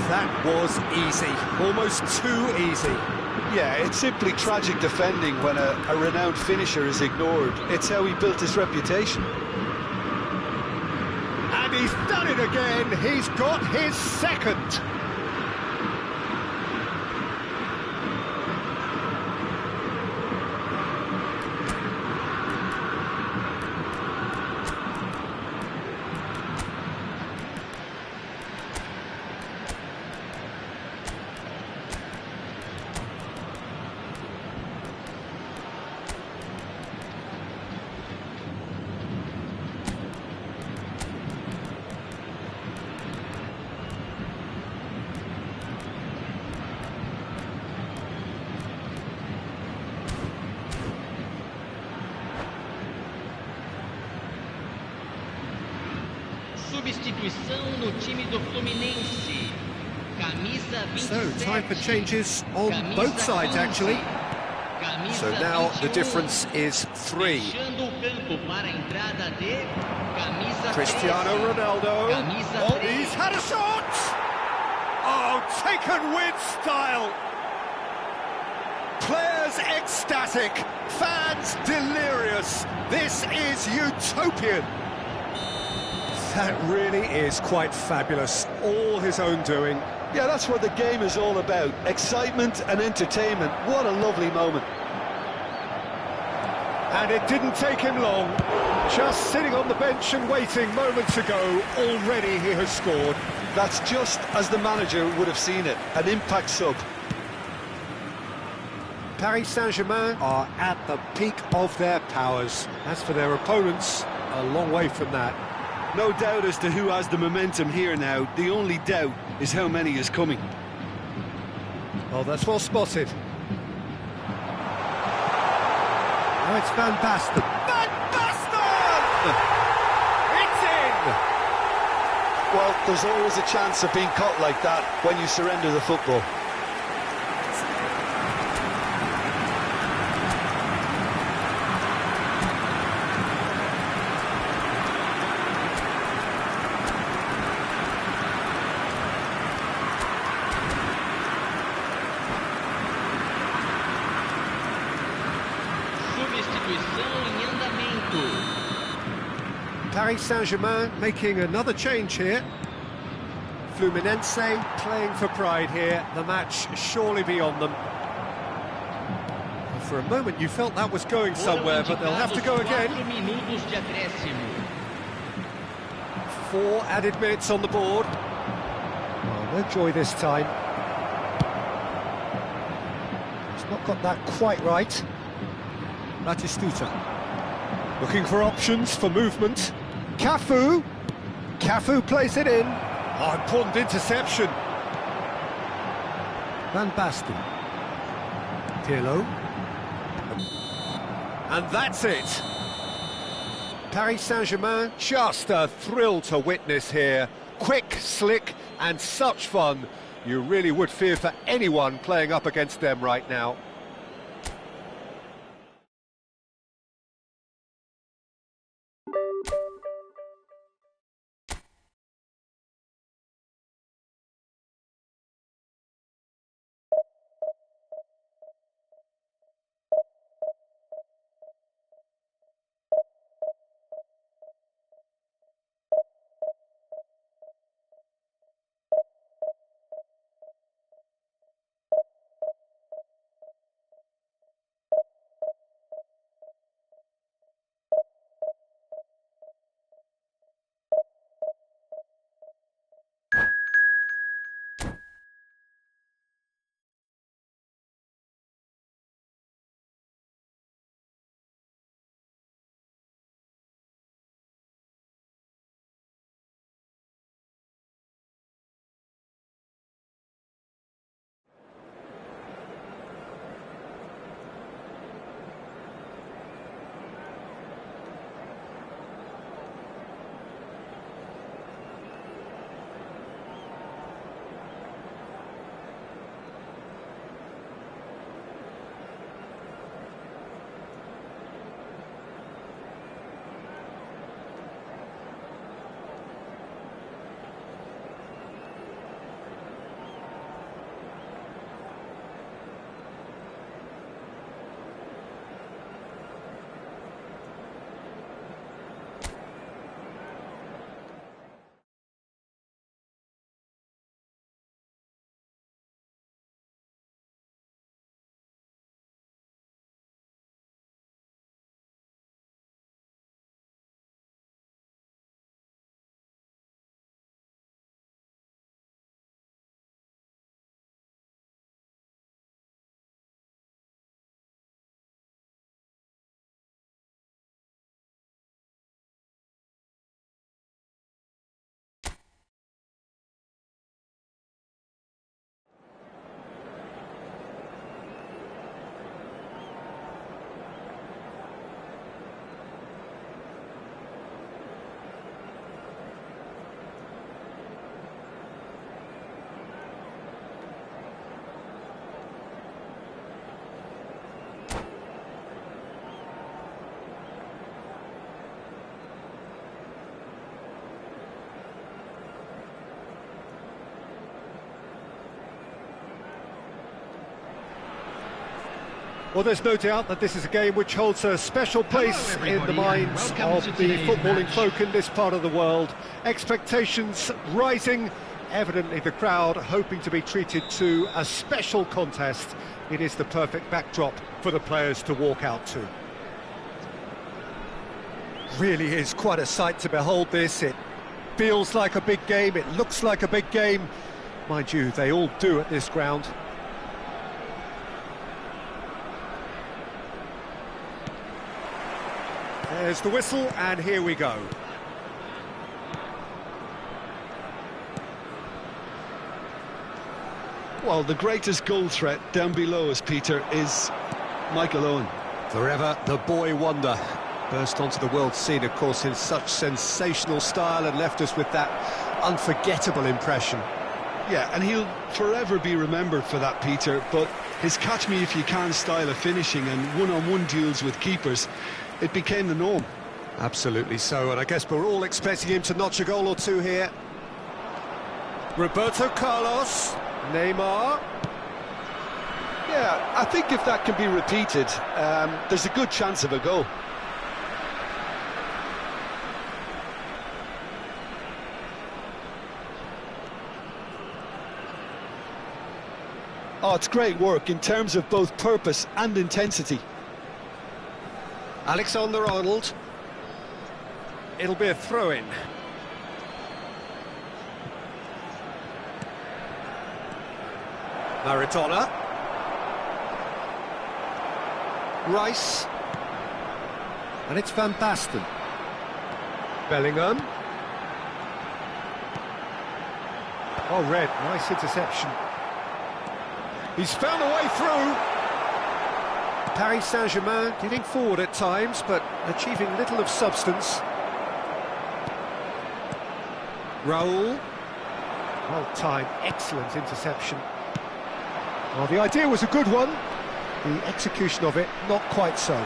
That was easy, almost too easy. Yeah, it's simply tragic defending when a renowned finisher is ignored. It's how he built his reputation. And he's done it again. He's got his second. Substituição no time do Fluminense. Camisa 27. So, time for changes on both sides, actually. So now the difference is 3. Cristiano Ronaldo. Oh, he's had a shot! Oh, taken with style. Players ecstatic, fans delirious. This is utopian. That really is quite fabulous, all his own doing. Yeah, that's what the game is all about. Excitement and entertainment. What a lovely moment. And it didn't take him long. Just sitting on the bench and waiting moments ago, already he has scored. That's just as the manager would have seen it. An impact sub. Paris Saint-Germain are at the peak of their powers. As for their opponents, a long way from that. No doubt as to who has the momentum here now. The only doubt is how many is coming. Oh, that's well spotted. Now it's Van Basten. Van Basten! It's in! Well, there's always a chance of being caught like that when you surrender the football. Paris Saint-Germain making another change here. Fluminense playing for pride here. The match surely beyond them. For a moment you felt that was going somewhere, but they'll have to go again. 4 added minutes on the board. Oh, no joy this time. He's not got that quite right. Batistuta. Looking for options for movement. Cafu. Cafu plays it in. Oh, important interception. Van Basten. Pirlo. And that's it. Paris Saint-Germain, just a thrill to witness here. Quick, slick, and such fun. You really would fear for anyone playing up against them right now. Well, there's no doubt that this is a game which holds a special place in the everybody, minds and welcome of to the today's footballing match. folk in this part of the world. Expectations rising, evidently the crowd hoping to be treated to a special contest. It is the perfect backdrop for the players to walk out to. Really is quite a sight to behold this. It feels like a big game, it looks like a big game. Mind you, they all do at this ground. There's the whistle, and here we go. Well, the greatest goal threat down below us, Peter, is Michael Owen. Forever the boy wonder. Burst onto the world scene, of course, in such sensational style and left us with that unforgettable impression. Yeah, and he'll forever be remembered for that, Peter, but his catch-me-if-you-can style of finishing and one-on-one duels with keepers, it became the norm. Absolutely so, and I guess we're all expecting him to notch a goal or two here. Roberto Carlos, Neymar. Yeah, I think if that can be repeated, there's a good chance of a goal. Oh, it's great work in terms of both purpose and intensity. Alexander-Arnold. It'll be a throw-in. Maradona. Rice. And it's Van Basten. Bellingham. Oh, Red, nice interception. He's found a way through. Paris Saint-Germain getting forward at times, but achieving little of substance. Raul. Well timed, excellent interception. Well, the idea was a good one. The execution of it, not quite so.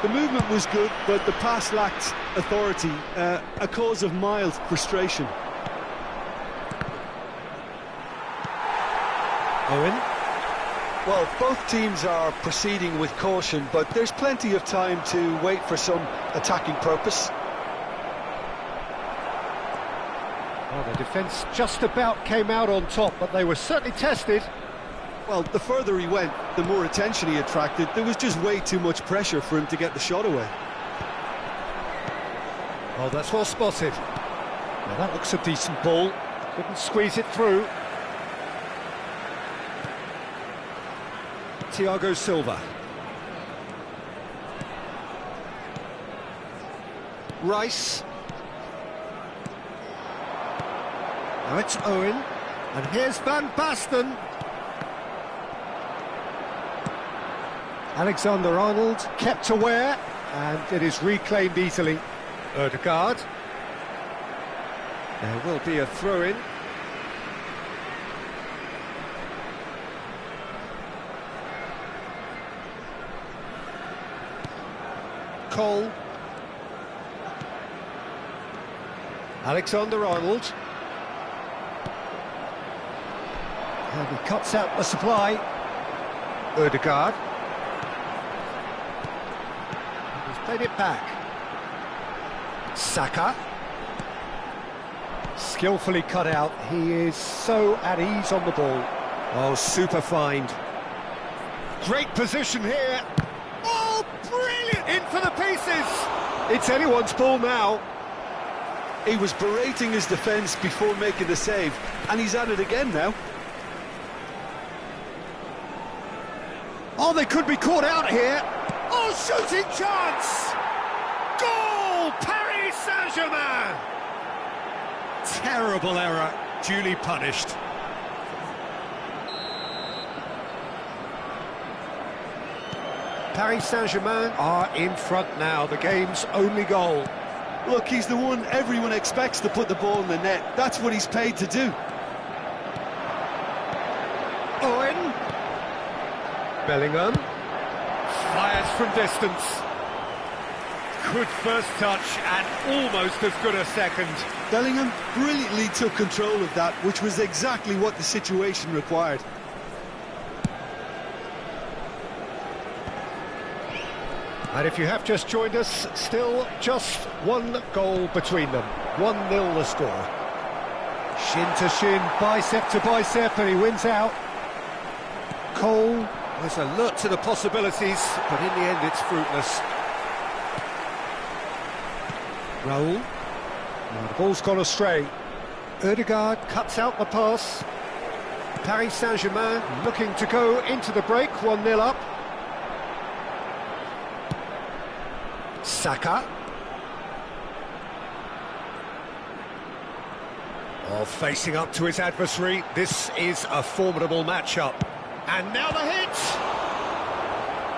The movement was good, but the pass lacked authority, a cause of mild frustration. Owen. Well, both teams are proceeding with caution, but there's plenty of time to wait for some attacking purpose. Well, the defence just about came out on top, but they were certainly tested. Well, the further he went, the more attention he attracted. There was just way too much pressure for him to get the shot away. Oh, that's well spotted. Now that looks a decent ball. Couldn't squeeze it through. Thiago Silva. Rice. Now it's Owen. And here's Van Basten. Alexander-Arnold kept aware, and it is reclaimed easily. Ødegaard. There will be a throw-in. Cole. Alexander-Arnold. And he cuts out the supply. Ødegaard. He's played it back. Saka. Skillfully cut out. He is so at ease on the ball. Oh, super find. Great position here. Oh, brilliant! In for the pieces. It's anyone's ball now. He was berating his defence before making the save, and he's at it again now. Oh, they could be caught out here. Oh, shooting chance! Goal! Paris Saint-Germain! Terrible error, duly punished. Paris Saint-Germain are in front now, the game's only goal. Look, he's the one everyone expects to put the ball in the net. That's what he's paid to do. Owen. Bellingham. Fires from distance. Good first touch and almost as good a second. Bellingham brilliantly took control of that, which was exactly what the situation required. And if you have just joined us, still just one goal between them. 1-0 the score. Shin to shin, bicep to bicep, and he wins out. Cole is alert to the possibilities, but in the end it's fruitless. Raul. Now the ball's gone astray. Ødegaard cuts out the pass. Paris Saint-Germain looking to go into the break, 1-0 up. Saka. Oh, facing up to his adversary. This is a formidable matchup. And now the hit!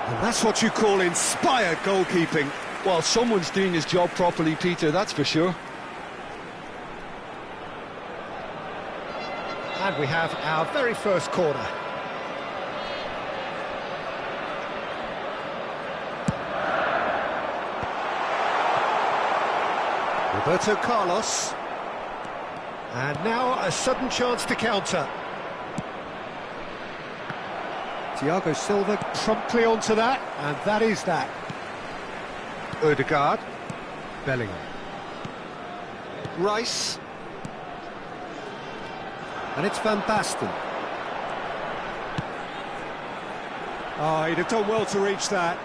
And that's what you call inspired goalkeeping. Well, someone's doing his job properly, Peter, that's for sure. And we have our very first corner. Roberto Carlos. And now a sudden chance to counter. Thiago Silva promptly onto that, and that is that. Ødegaard. Bellingham. Rice. And it's Van Basten. Oh, he'd have done well to reach that.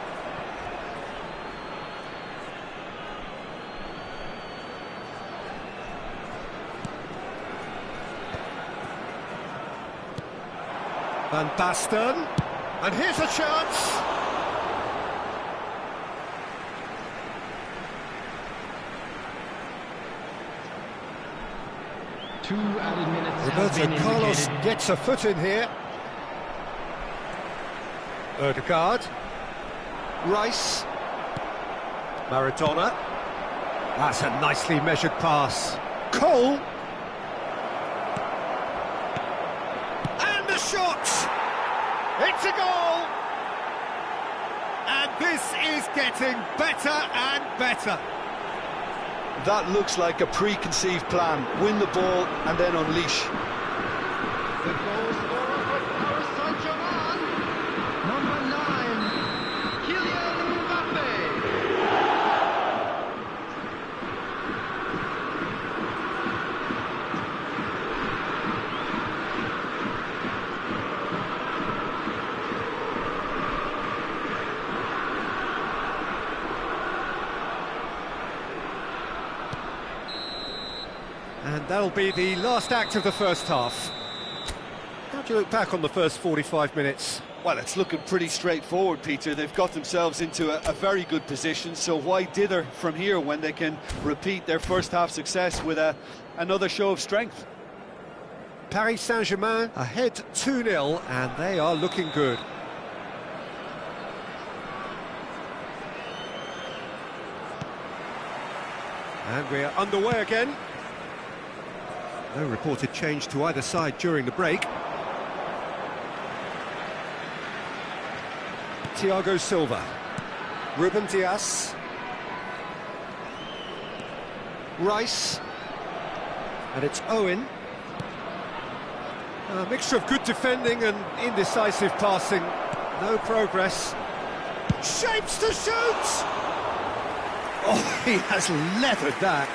Van Basten. And here's a chance. Two added minutes have Roberto been Carlos indicated. gets a foot in here. Ødegaard. Rice. Maradona. That's a nicely measured pass. Cole. And the shot! It's a goal! And this is getting better and better. That looks like a preconceived plan. Win the ball and then unleash. The goal scorer for Paris Saint-Germain, number 9, Kylian Mbappe. And that'll be the last act of the first half. How do you look back on the first 45 minutes? Well, it's looking pretty straightforward, Peter. They've got themselves into a very good position, so why dither from here when they can repeat their first half success with another show of strength? Paris Saint-Germain ahead 2-0, and they are looking good. And we're underway again. No reported change to either side during the break. Thiago Silva. Ruben Dias. Rice. And it's Owen. A mixture of good defending and indecisive passing. No progress. Shapes to shoot! Oh, he has leathered that.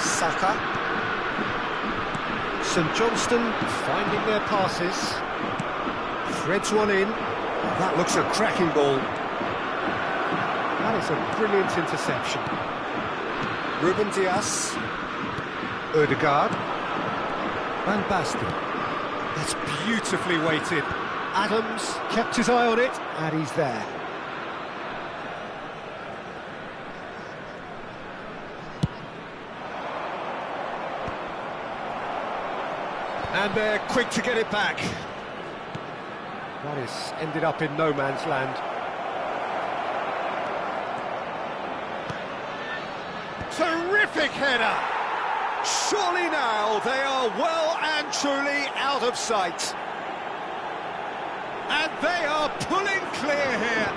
Saka. St Johnston finding their passes. Threads one in. Oh, that looks a cracking ball. That is a brilliant interception. Ruben Dias. Ødegaard. Van Basten. That's beautifully weighted. Adams kept his eye on it, and he's there. And they're quick to get it back. That has ended up in no man's land. Terrific header! Surely now they are well and truly out of sight. And they are pulling clear here.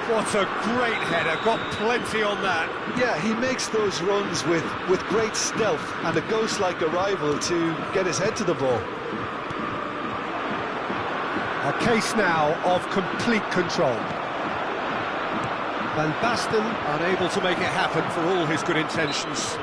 What a great header, got plenty on that. Yeah, he makes those runs with great stealth and a ghost-like arrival to get his head to the ball. A case now of complete control. Van Basten unable to make it happen for all his good intentions.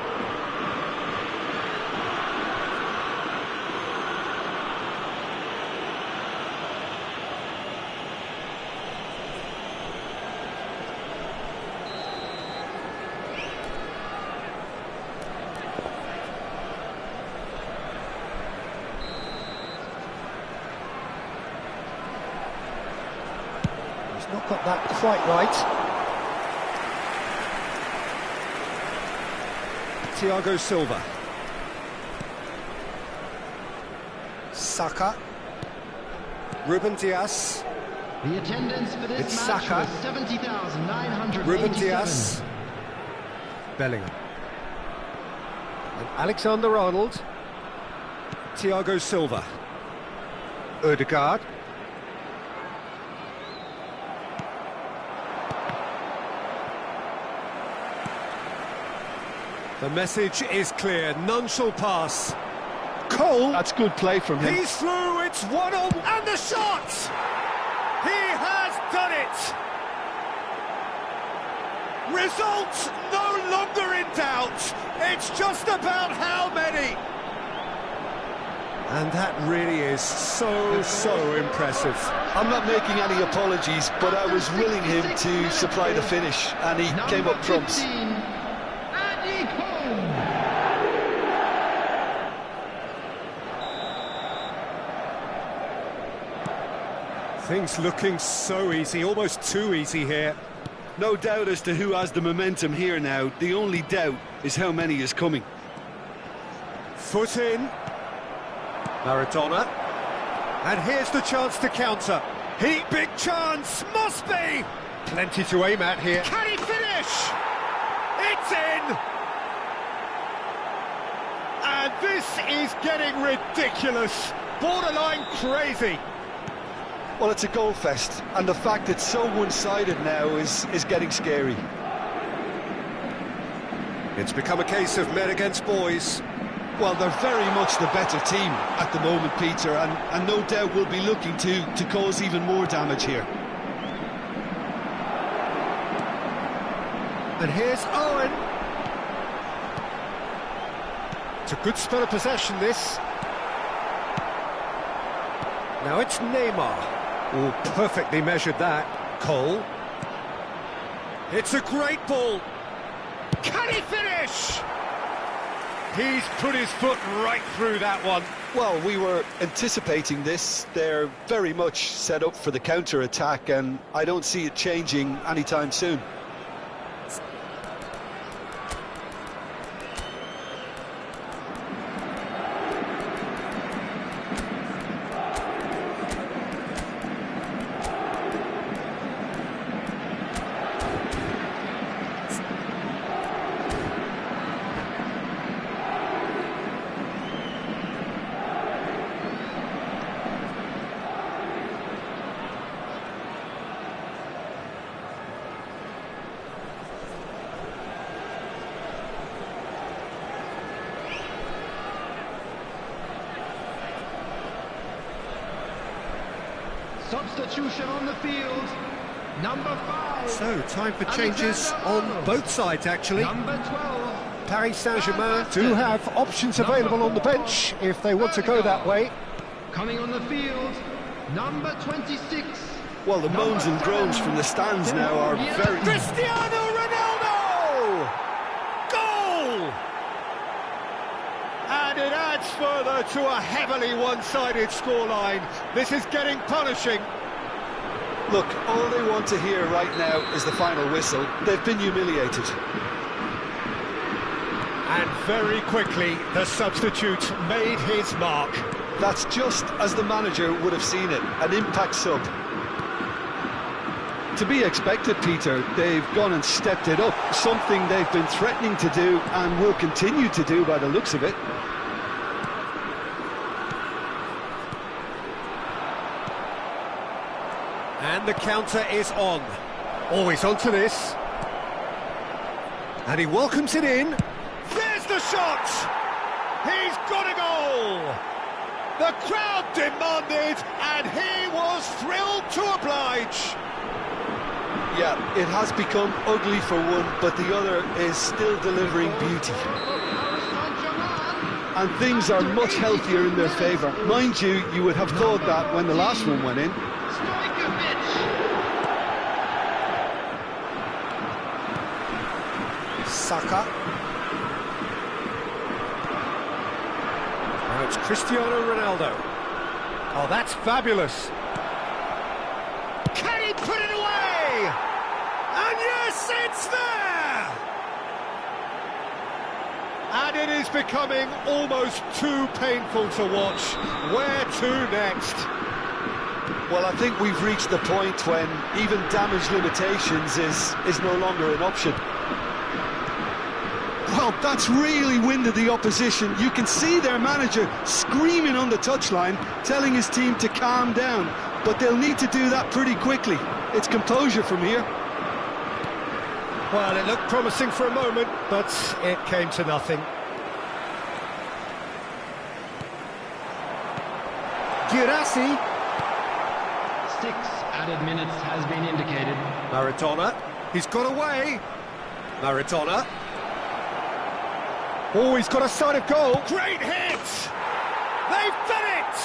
Not got that quite right. Thiago Silva. Saka. Ruben Dias. The attendance for this It's match Saka. was 70,987. Ruben Dias. Bellingham. And Alexander-Arnold. Thiago Silva. Ødegaard. The message is clear, none shall pass. Cole, That's good play from him. he's through, it's 1-0, and the shot! He has done it! Result no longer in doubt, it's just about how many. And that really is so impressive. I'm not making any apologies, but I was willing him to supply the finish, and he came up trumps. Things looking so easy, almost too easy here. No doubt as to who has the momentum here now. The only doubt is how many is coming. Foot in. Maradona. And here's the chance to counter. Big chance, must be! Plenty to aim at here. Can he finish? It's in! And this is getting ridiculous. Borderline crazy. Well, it's a goal fest, and the fact it's so one-sided now is getting scary. It's become a case of men against boys. Well, they're very much the better team at the moment, Peter, and no doubt will be looking to cause even more damage here. And here's Owen. It's a good spell of possession, this. Now it's Neymar. Oh, perfectly measured that. Cole. It's a great ball. Can he finish? He's put his foot right through that one. Well, we were anticipating this. They're very much set up for the counter-attack, and I don't see it changing anytime soon. Substitution on the field. Number 5. So, time for changes on both sides, actually. Number 12. Paris Saint-Germain do have options available on the bench if they want to go that way. Coming on the field. Number 26. Well, the moans and groans from the stands now are very... Cristiano Ronaldo! Goal! And it adds further to a heavily one-sided scoreline. This is getting punishing. Look, all they want to hear right now is the final whistle. They've been humiliated. And very quickly, the substitute made his mark. That's just as the manager would have seen it, an impact sub. To be expected, Peter. They've gone and stepped it up, something they've been threatening to do and will continue to do by the looks of it. And the counter is on. Always onto this. And he welcomes it in. There's the shot! He's got a goal! The crowd demanded, and he was thrilled to oblige. Yeah, it has become ugly for one, but the other is still delivering beauty. And things are much healthier in their favour. Mind you, you would have thought that when the last one went in. Saka. Now it's Cristiano Ronaldo. Oh, that's fabulous. Can he put it away? And yes, it's there! And it is becoming almost too painful to watch. Where to next? Well, I think we've reached the point when even damage limitations is no longer an option. Well, that's really winded the opposition. You can see their manager screaming on the touchline, telling his team to calm down. But they'll need to do that pretty quickly. It's composure from here. Well, it looked promising for a moment, but it came to nothing. Girassi. 6 added minutes has been indicated. Maradona. He's got away. Maradona. Oh, he's got a side of goal. Great hit! They've done it!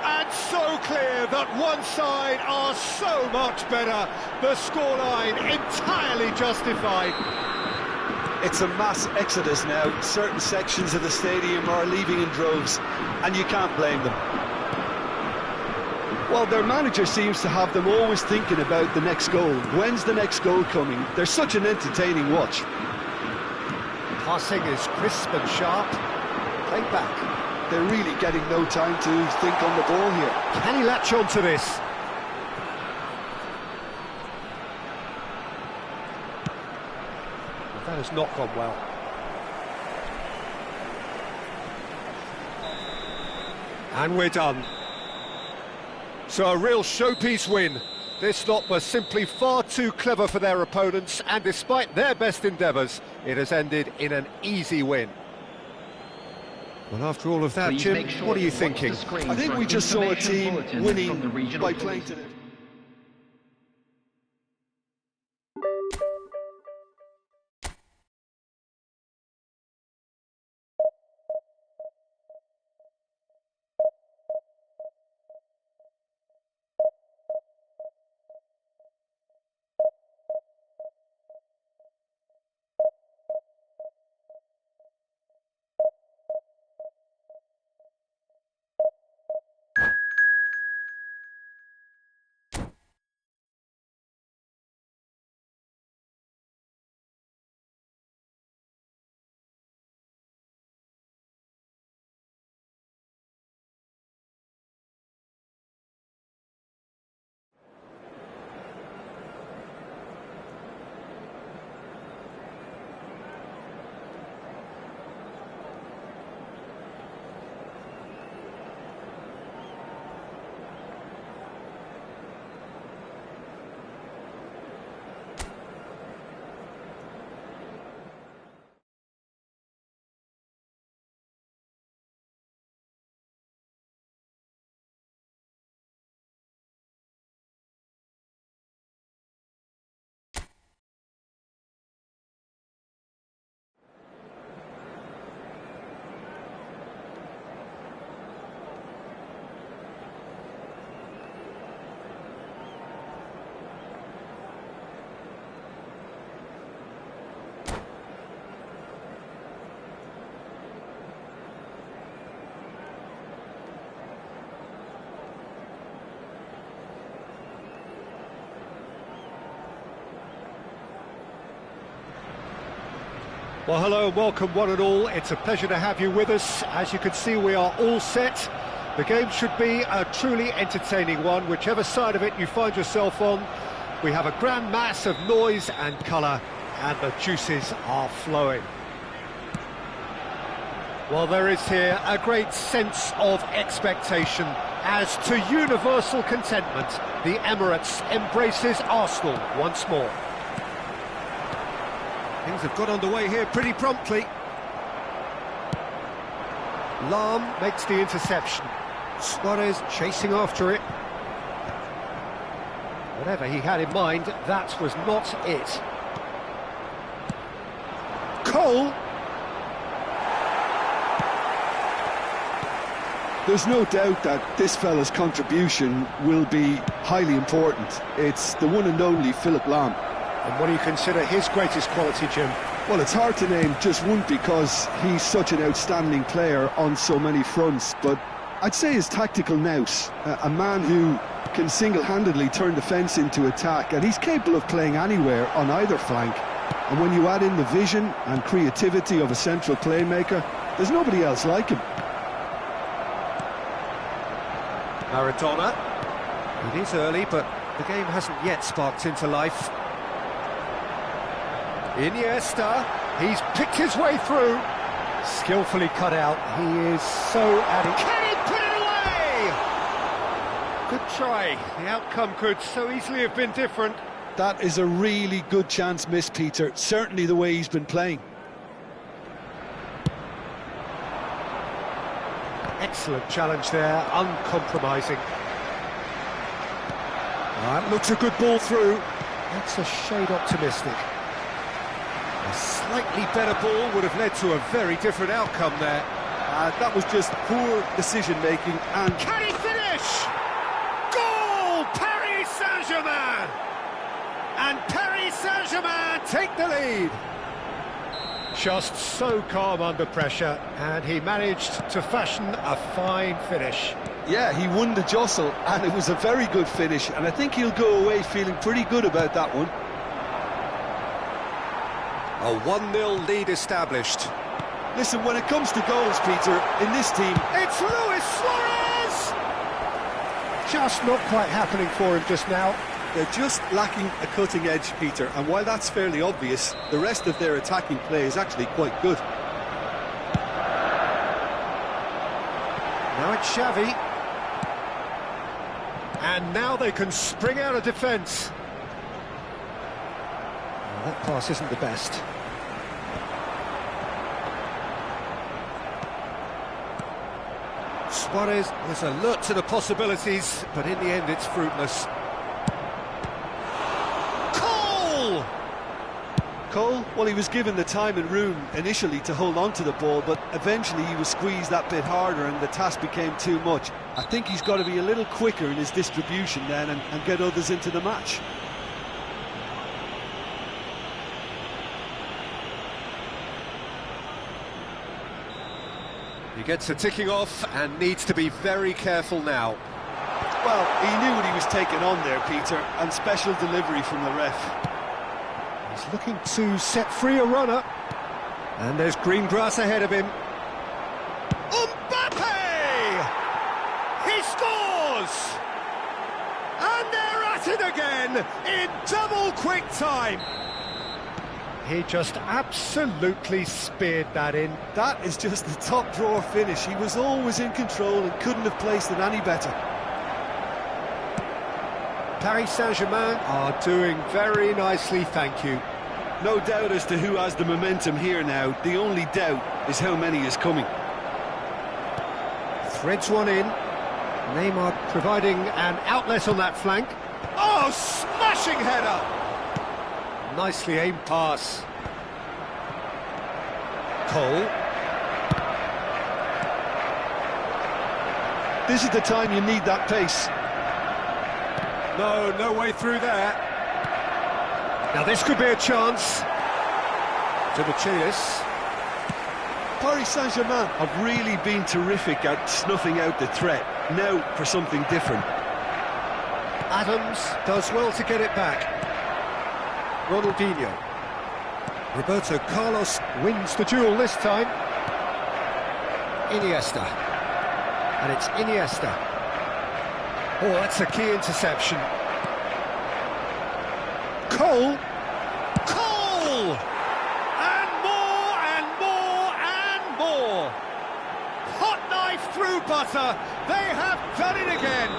And so clear that one side are so much better. The scoreline entirely justified. It's a mass exodus now. Certain sections of the stadium are leaving in droves, and you can't blame them. Well, their manager seems to have them always thinking about the next goal. When's the next goal coming? They're such an entertaining watch. Passing is crisp and sharp. Played back. They're really getting no time to think on the ball here. Can he latch on to this? Well, that has not gone well. And we're done. So a real showpiece win. This lot was simply far too clever for their opponents, and despite their best endeavours, it has ended in an easy win. Well, after all of that, Please Jim, sure what are you to watch thinking? the screen I think for we just saw a information team bulletins winning from the regional by playing police. to the... Well, hello and welcome one and all. It's a pleasure to have you with us. As you can see, we are all set. The game should be a truly entertaining one, whichever side of it you find yourself on. We have a grand mass of noise and colour, and the juices are flowing. Well, there is here a great sense of expectation, As to universal contentment, the Emirates embraces Arsenal once more. Things have got underway here pretty promptly. Lahm makes the interception. Suarez chasing after it. Whatever he had in mind, that was not it. Cole. There's no doubt that this fella's contribution will be highly important. It's the one and only Philipp Lahm. And what do you consider his greatest quality, Jim? Well, it's hard to name just one because he's such an outstanding player on so many fronts, but I'd say his tactical nous, a man who can single-handedly turn defence into attack, and he's capable of playing anywhere on either flank. And when you add in the vision and creativity of a central playmaker, there's nobody else like him. Maradona. It is early, but the game hasn't yet sparked into life. Iniesta, he's picked his way through. Skillfully cut out, he is so added. Can he put it away? Good try, the outcome could so easily have been different. That is a really good chance missed, Peter, certainly the way he's been playing. Excellent challenge there, uncompromising. That looks a good ball through. That's a shade optimistic. A slightly better ball would have led to a very different outcome there. That was just poor decision-making and... Can he finish? Goal! Paris Saint-Germain! And Paris Saint-Germain take the lead. Just so calm under pressure, and he managed to fashion a fine finish. Yeah, he won the jostle, and it was a very good finish, and I think he'll go away feeling pretty good about that one. A 1-0 lead established. Listen, when it comes to goals, Peter, in this team... It's Luis Suarez! Just not quite happening for him just now. They're just lacking a cutting edge, Peter, and while that's fairly obvious, the rest of their attacking play is actually quite good. Now it's Xavi. And now they can spring out of defence. Well, that pass isn't the best. Suarez was alert to the possibilities, but in the end it's fruitless. Cole, well, he was given the time and room initially to hold on to the ball, but eventually he was squeezed that bit harder and the task became too much. I think he's got to be a little quicker in his distribution then and get others into the match. He gets a ticking off and needs to be very careful now. Well, he knew what he was taking on there, Peter, and special delivery from the ref. He's looking to set free a runner. And there's green grass ahead of him. Mbappe! He scores! And they're at it again in double quick time. He just absolutely speared that in. That is just the top drawer finish. He was always in control and couldn't have placed it any better. Paris Saint-Germain are doing very nicely, thank you. No doubt as to who has the momentum here now. The only doubt is how many is coming. Threads one in. Neymar providing an outlet on that flank. Oh, smashing header! Nicely aimed pass. Cole. This is the time you need that pace. No way through there. Now this could be a chance. To Michelis. Paris Saint-Germain have really been terrific at snuffing out the threat. Now for something different. Adams does well to get it back. Ronaldinho. Roberto Carlos wins the duel this time. Iniesta. And it's Iniesta. Oh, that's a key interception. Cole. And more. Hot knife through butter. They have done it again.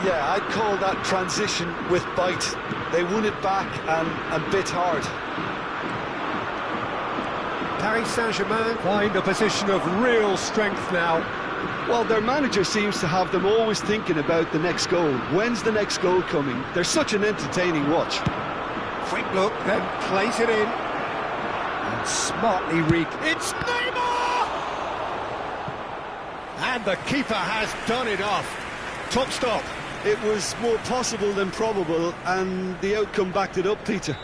Yeah, I'd call that transition with bite. They won it back and bit hard. Paris Saint-Germain find a position of real strength now. Well, their manager seems to have them always thinking about the next goal. When's the next goal coming? They're such an entertaining watch. Quick look, then plays it in. And smartly It's Neymar! And the keeper has done it off. Top stop. It was more possible than probable, and the outcome backed it up, Peter.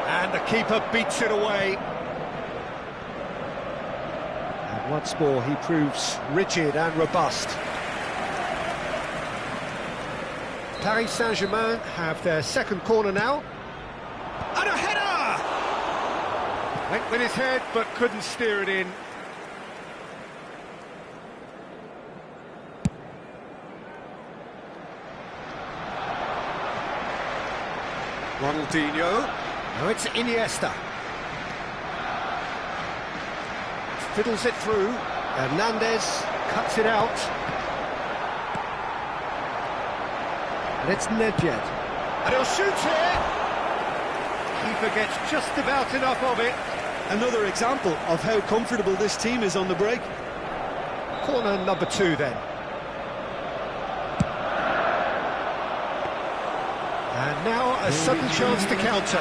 And the keeper beats it away. And once more he proves rigid and robust. Paris Saint-Germain have their second corner now. And a header! Went with his head but couldn't steer it in. Ronaldinho. Now it's Iniesta. Fiddles it through. Hernandez cuts it out. And it's Nedved. And he'll shoot here. Keeper gets just about enough of it. Another example of how comfortable this team is on the break. Corner number 2 then. And now a sudden chance to counter.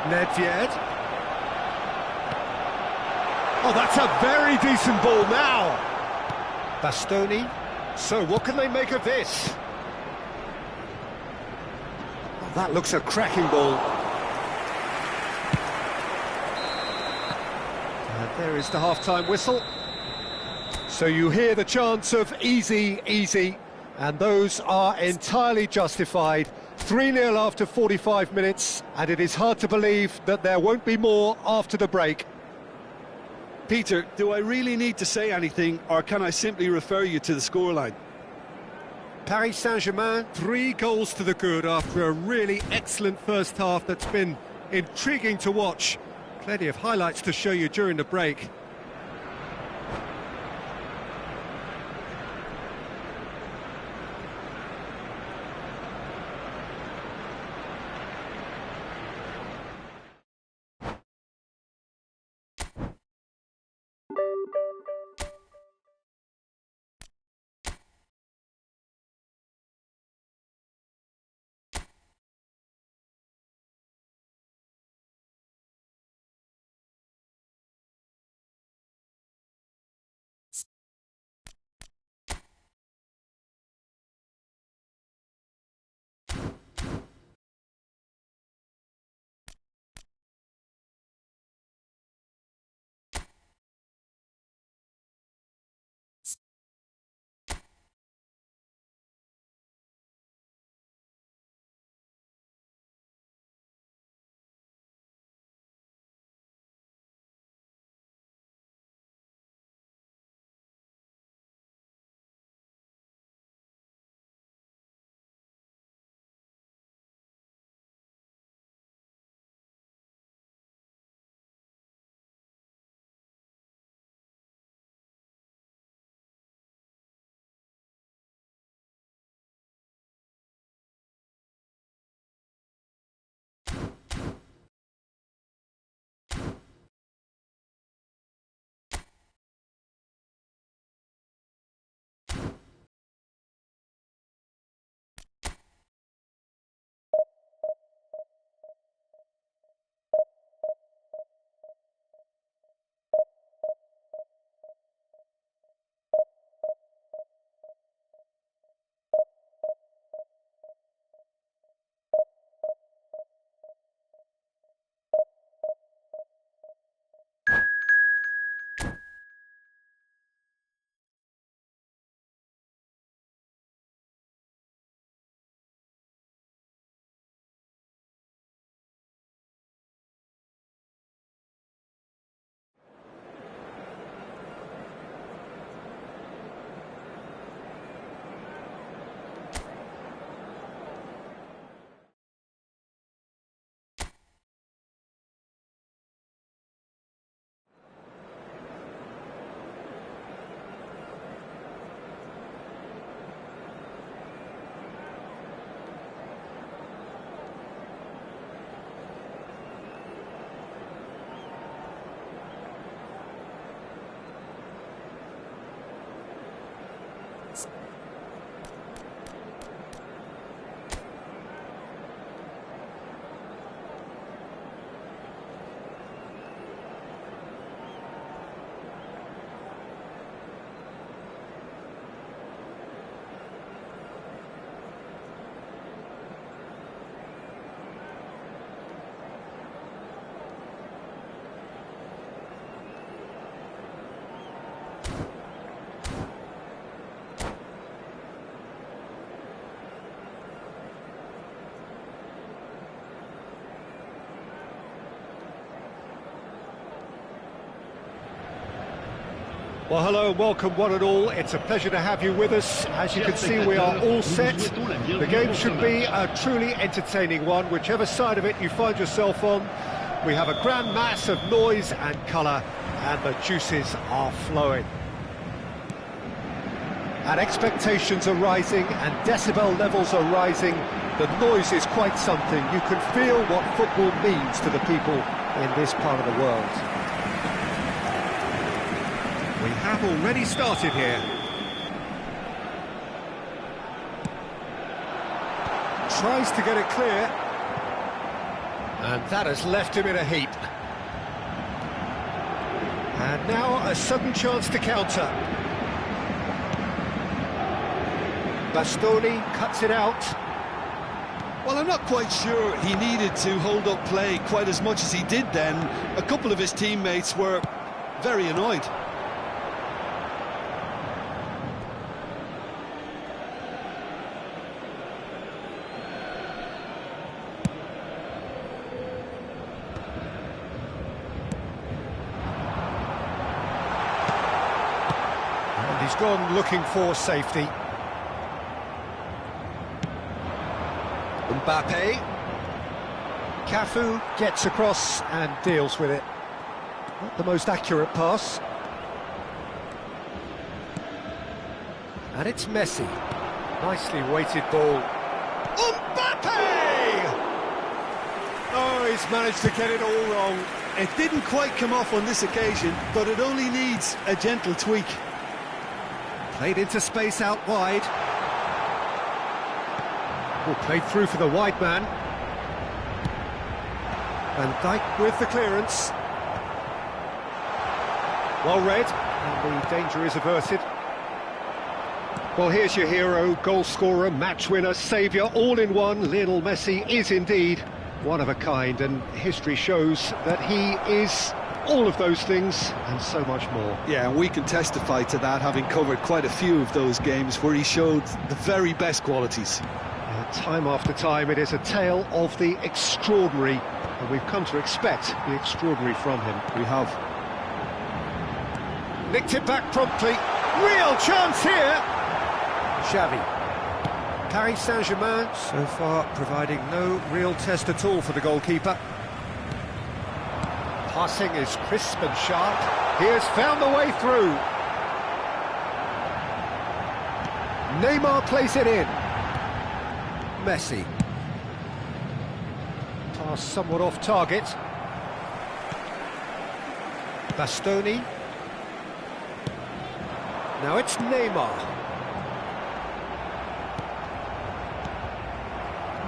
Nedved. Oh, that's a very decent ball now. Bastoni. So what can they make of this? Oh, that looks a cracking ball. And there is the half-time whistle. So you hear the chants of easy, easy, and those are entirely justified. 3-0 after 45 minutes, and it is hard to believe that there won't be more after the break. Peter, do I really need to say anything, or can I simply refer you to the scoreline? Paris Saint-Germain, 3 goals to the good after a really excellent first half that's been intriguing to watch. Plenty of highlights to show you during the break. minutes. Well, hello and welcome one and all. It's a pleasure to have you with us. As you can see, we are all set. The game should be a truly entertaining one, whichever side of it you find yourself on. We have a grand mass of noise and colour, and the juices are flowing. And expectations are rising, and decibel levels are rising. The noise is quite something. You can feel what football means to the people in this part of the world. We have already started here. Tries to get it clear. And that has left him in a heap. And now a sudden chance to counter. Bastoni cuts it out. Well, I'm not quite sure he needed to hold up play quite as much as he did then. A couple of his teammates were very annoyed. And he's gone looking for safety. Mbappe. Cafu gets across and deals with it. Not the most accurate pass. And it's Messi. Nicely weighted ball. Mbappe! Oh, he's managed to get it all wrong. It didn't quite come off on this occasion, but it only needs a gentle tweak. Played into space out wide. Played through for the wide man. Van Dijk with the clearance. Well read, and the danger is averted. Well, here's your hero, goal scorer, match winner, saviour, all in one. Lionel Messi is indeed one of a kind, and history shows that he is all of those things and so much more. Yeah, and we can testify to that, having covered quite a few of those games where he showed the very best qualities. Time after time, it is a tale of the extraordinary, and we've come to expect the extraordinary from him. We have. Nicked it back promptly. Real chance here! Xavi. Paris Saint-Germain, so far providing no real test at all for the goalkeeper. Passing is crisp and sharp. He has found the way through. Neymar plays it in. Messi. Pass somewhat off target. Bastoni. Now it's Neymar.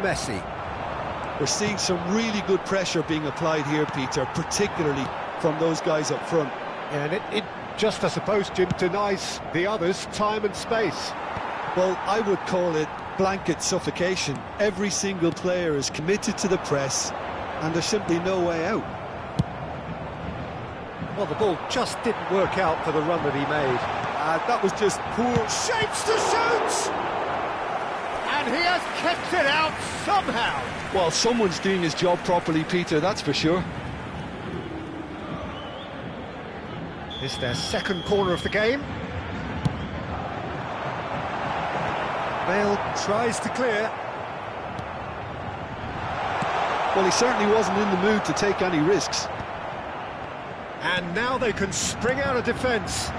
Messi. We're seeing some really good pressure being applied here, Peter, particularly from those guys up front. And it just, I suppose, Jim, denies the others time and space. Well, I would call it blanket suffocation. Every single player is committed to the press, and there's simply no way out. Well, the ball just didn't work out for the run that he made. That was just poor. Shapes to shoot! And he has kept it out somehow. Well, someone's doing his job properly, Peter, that's for sure. It's their second corner of the game. Bale tries to clear. Well, he certainly wasn't in the mood to take any risks. And now they can spring out of defence.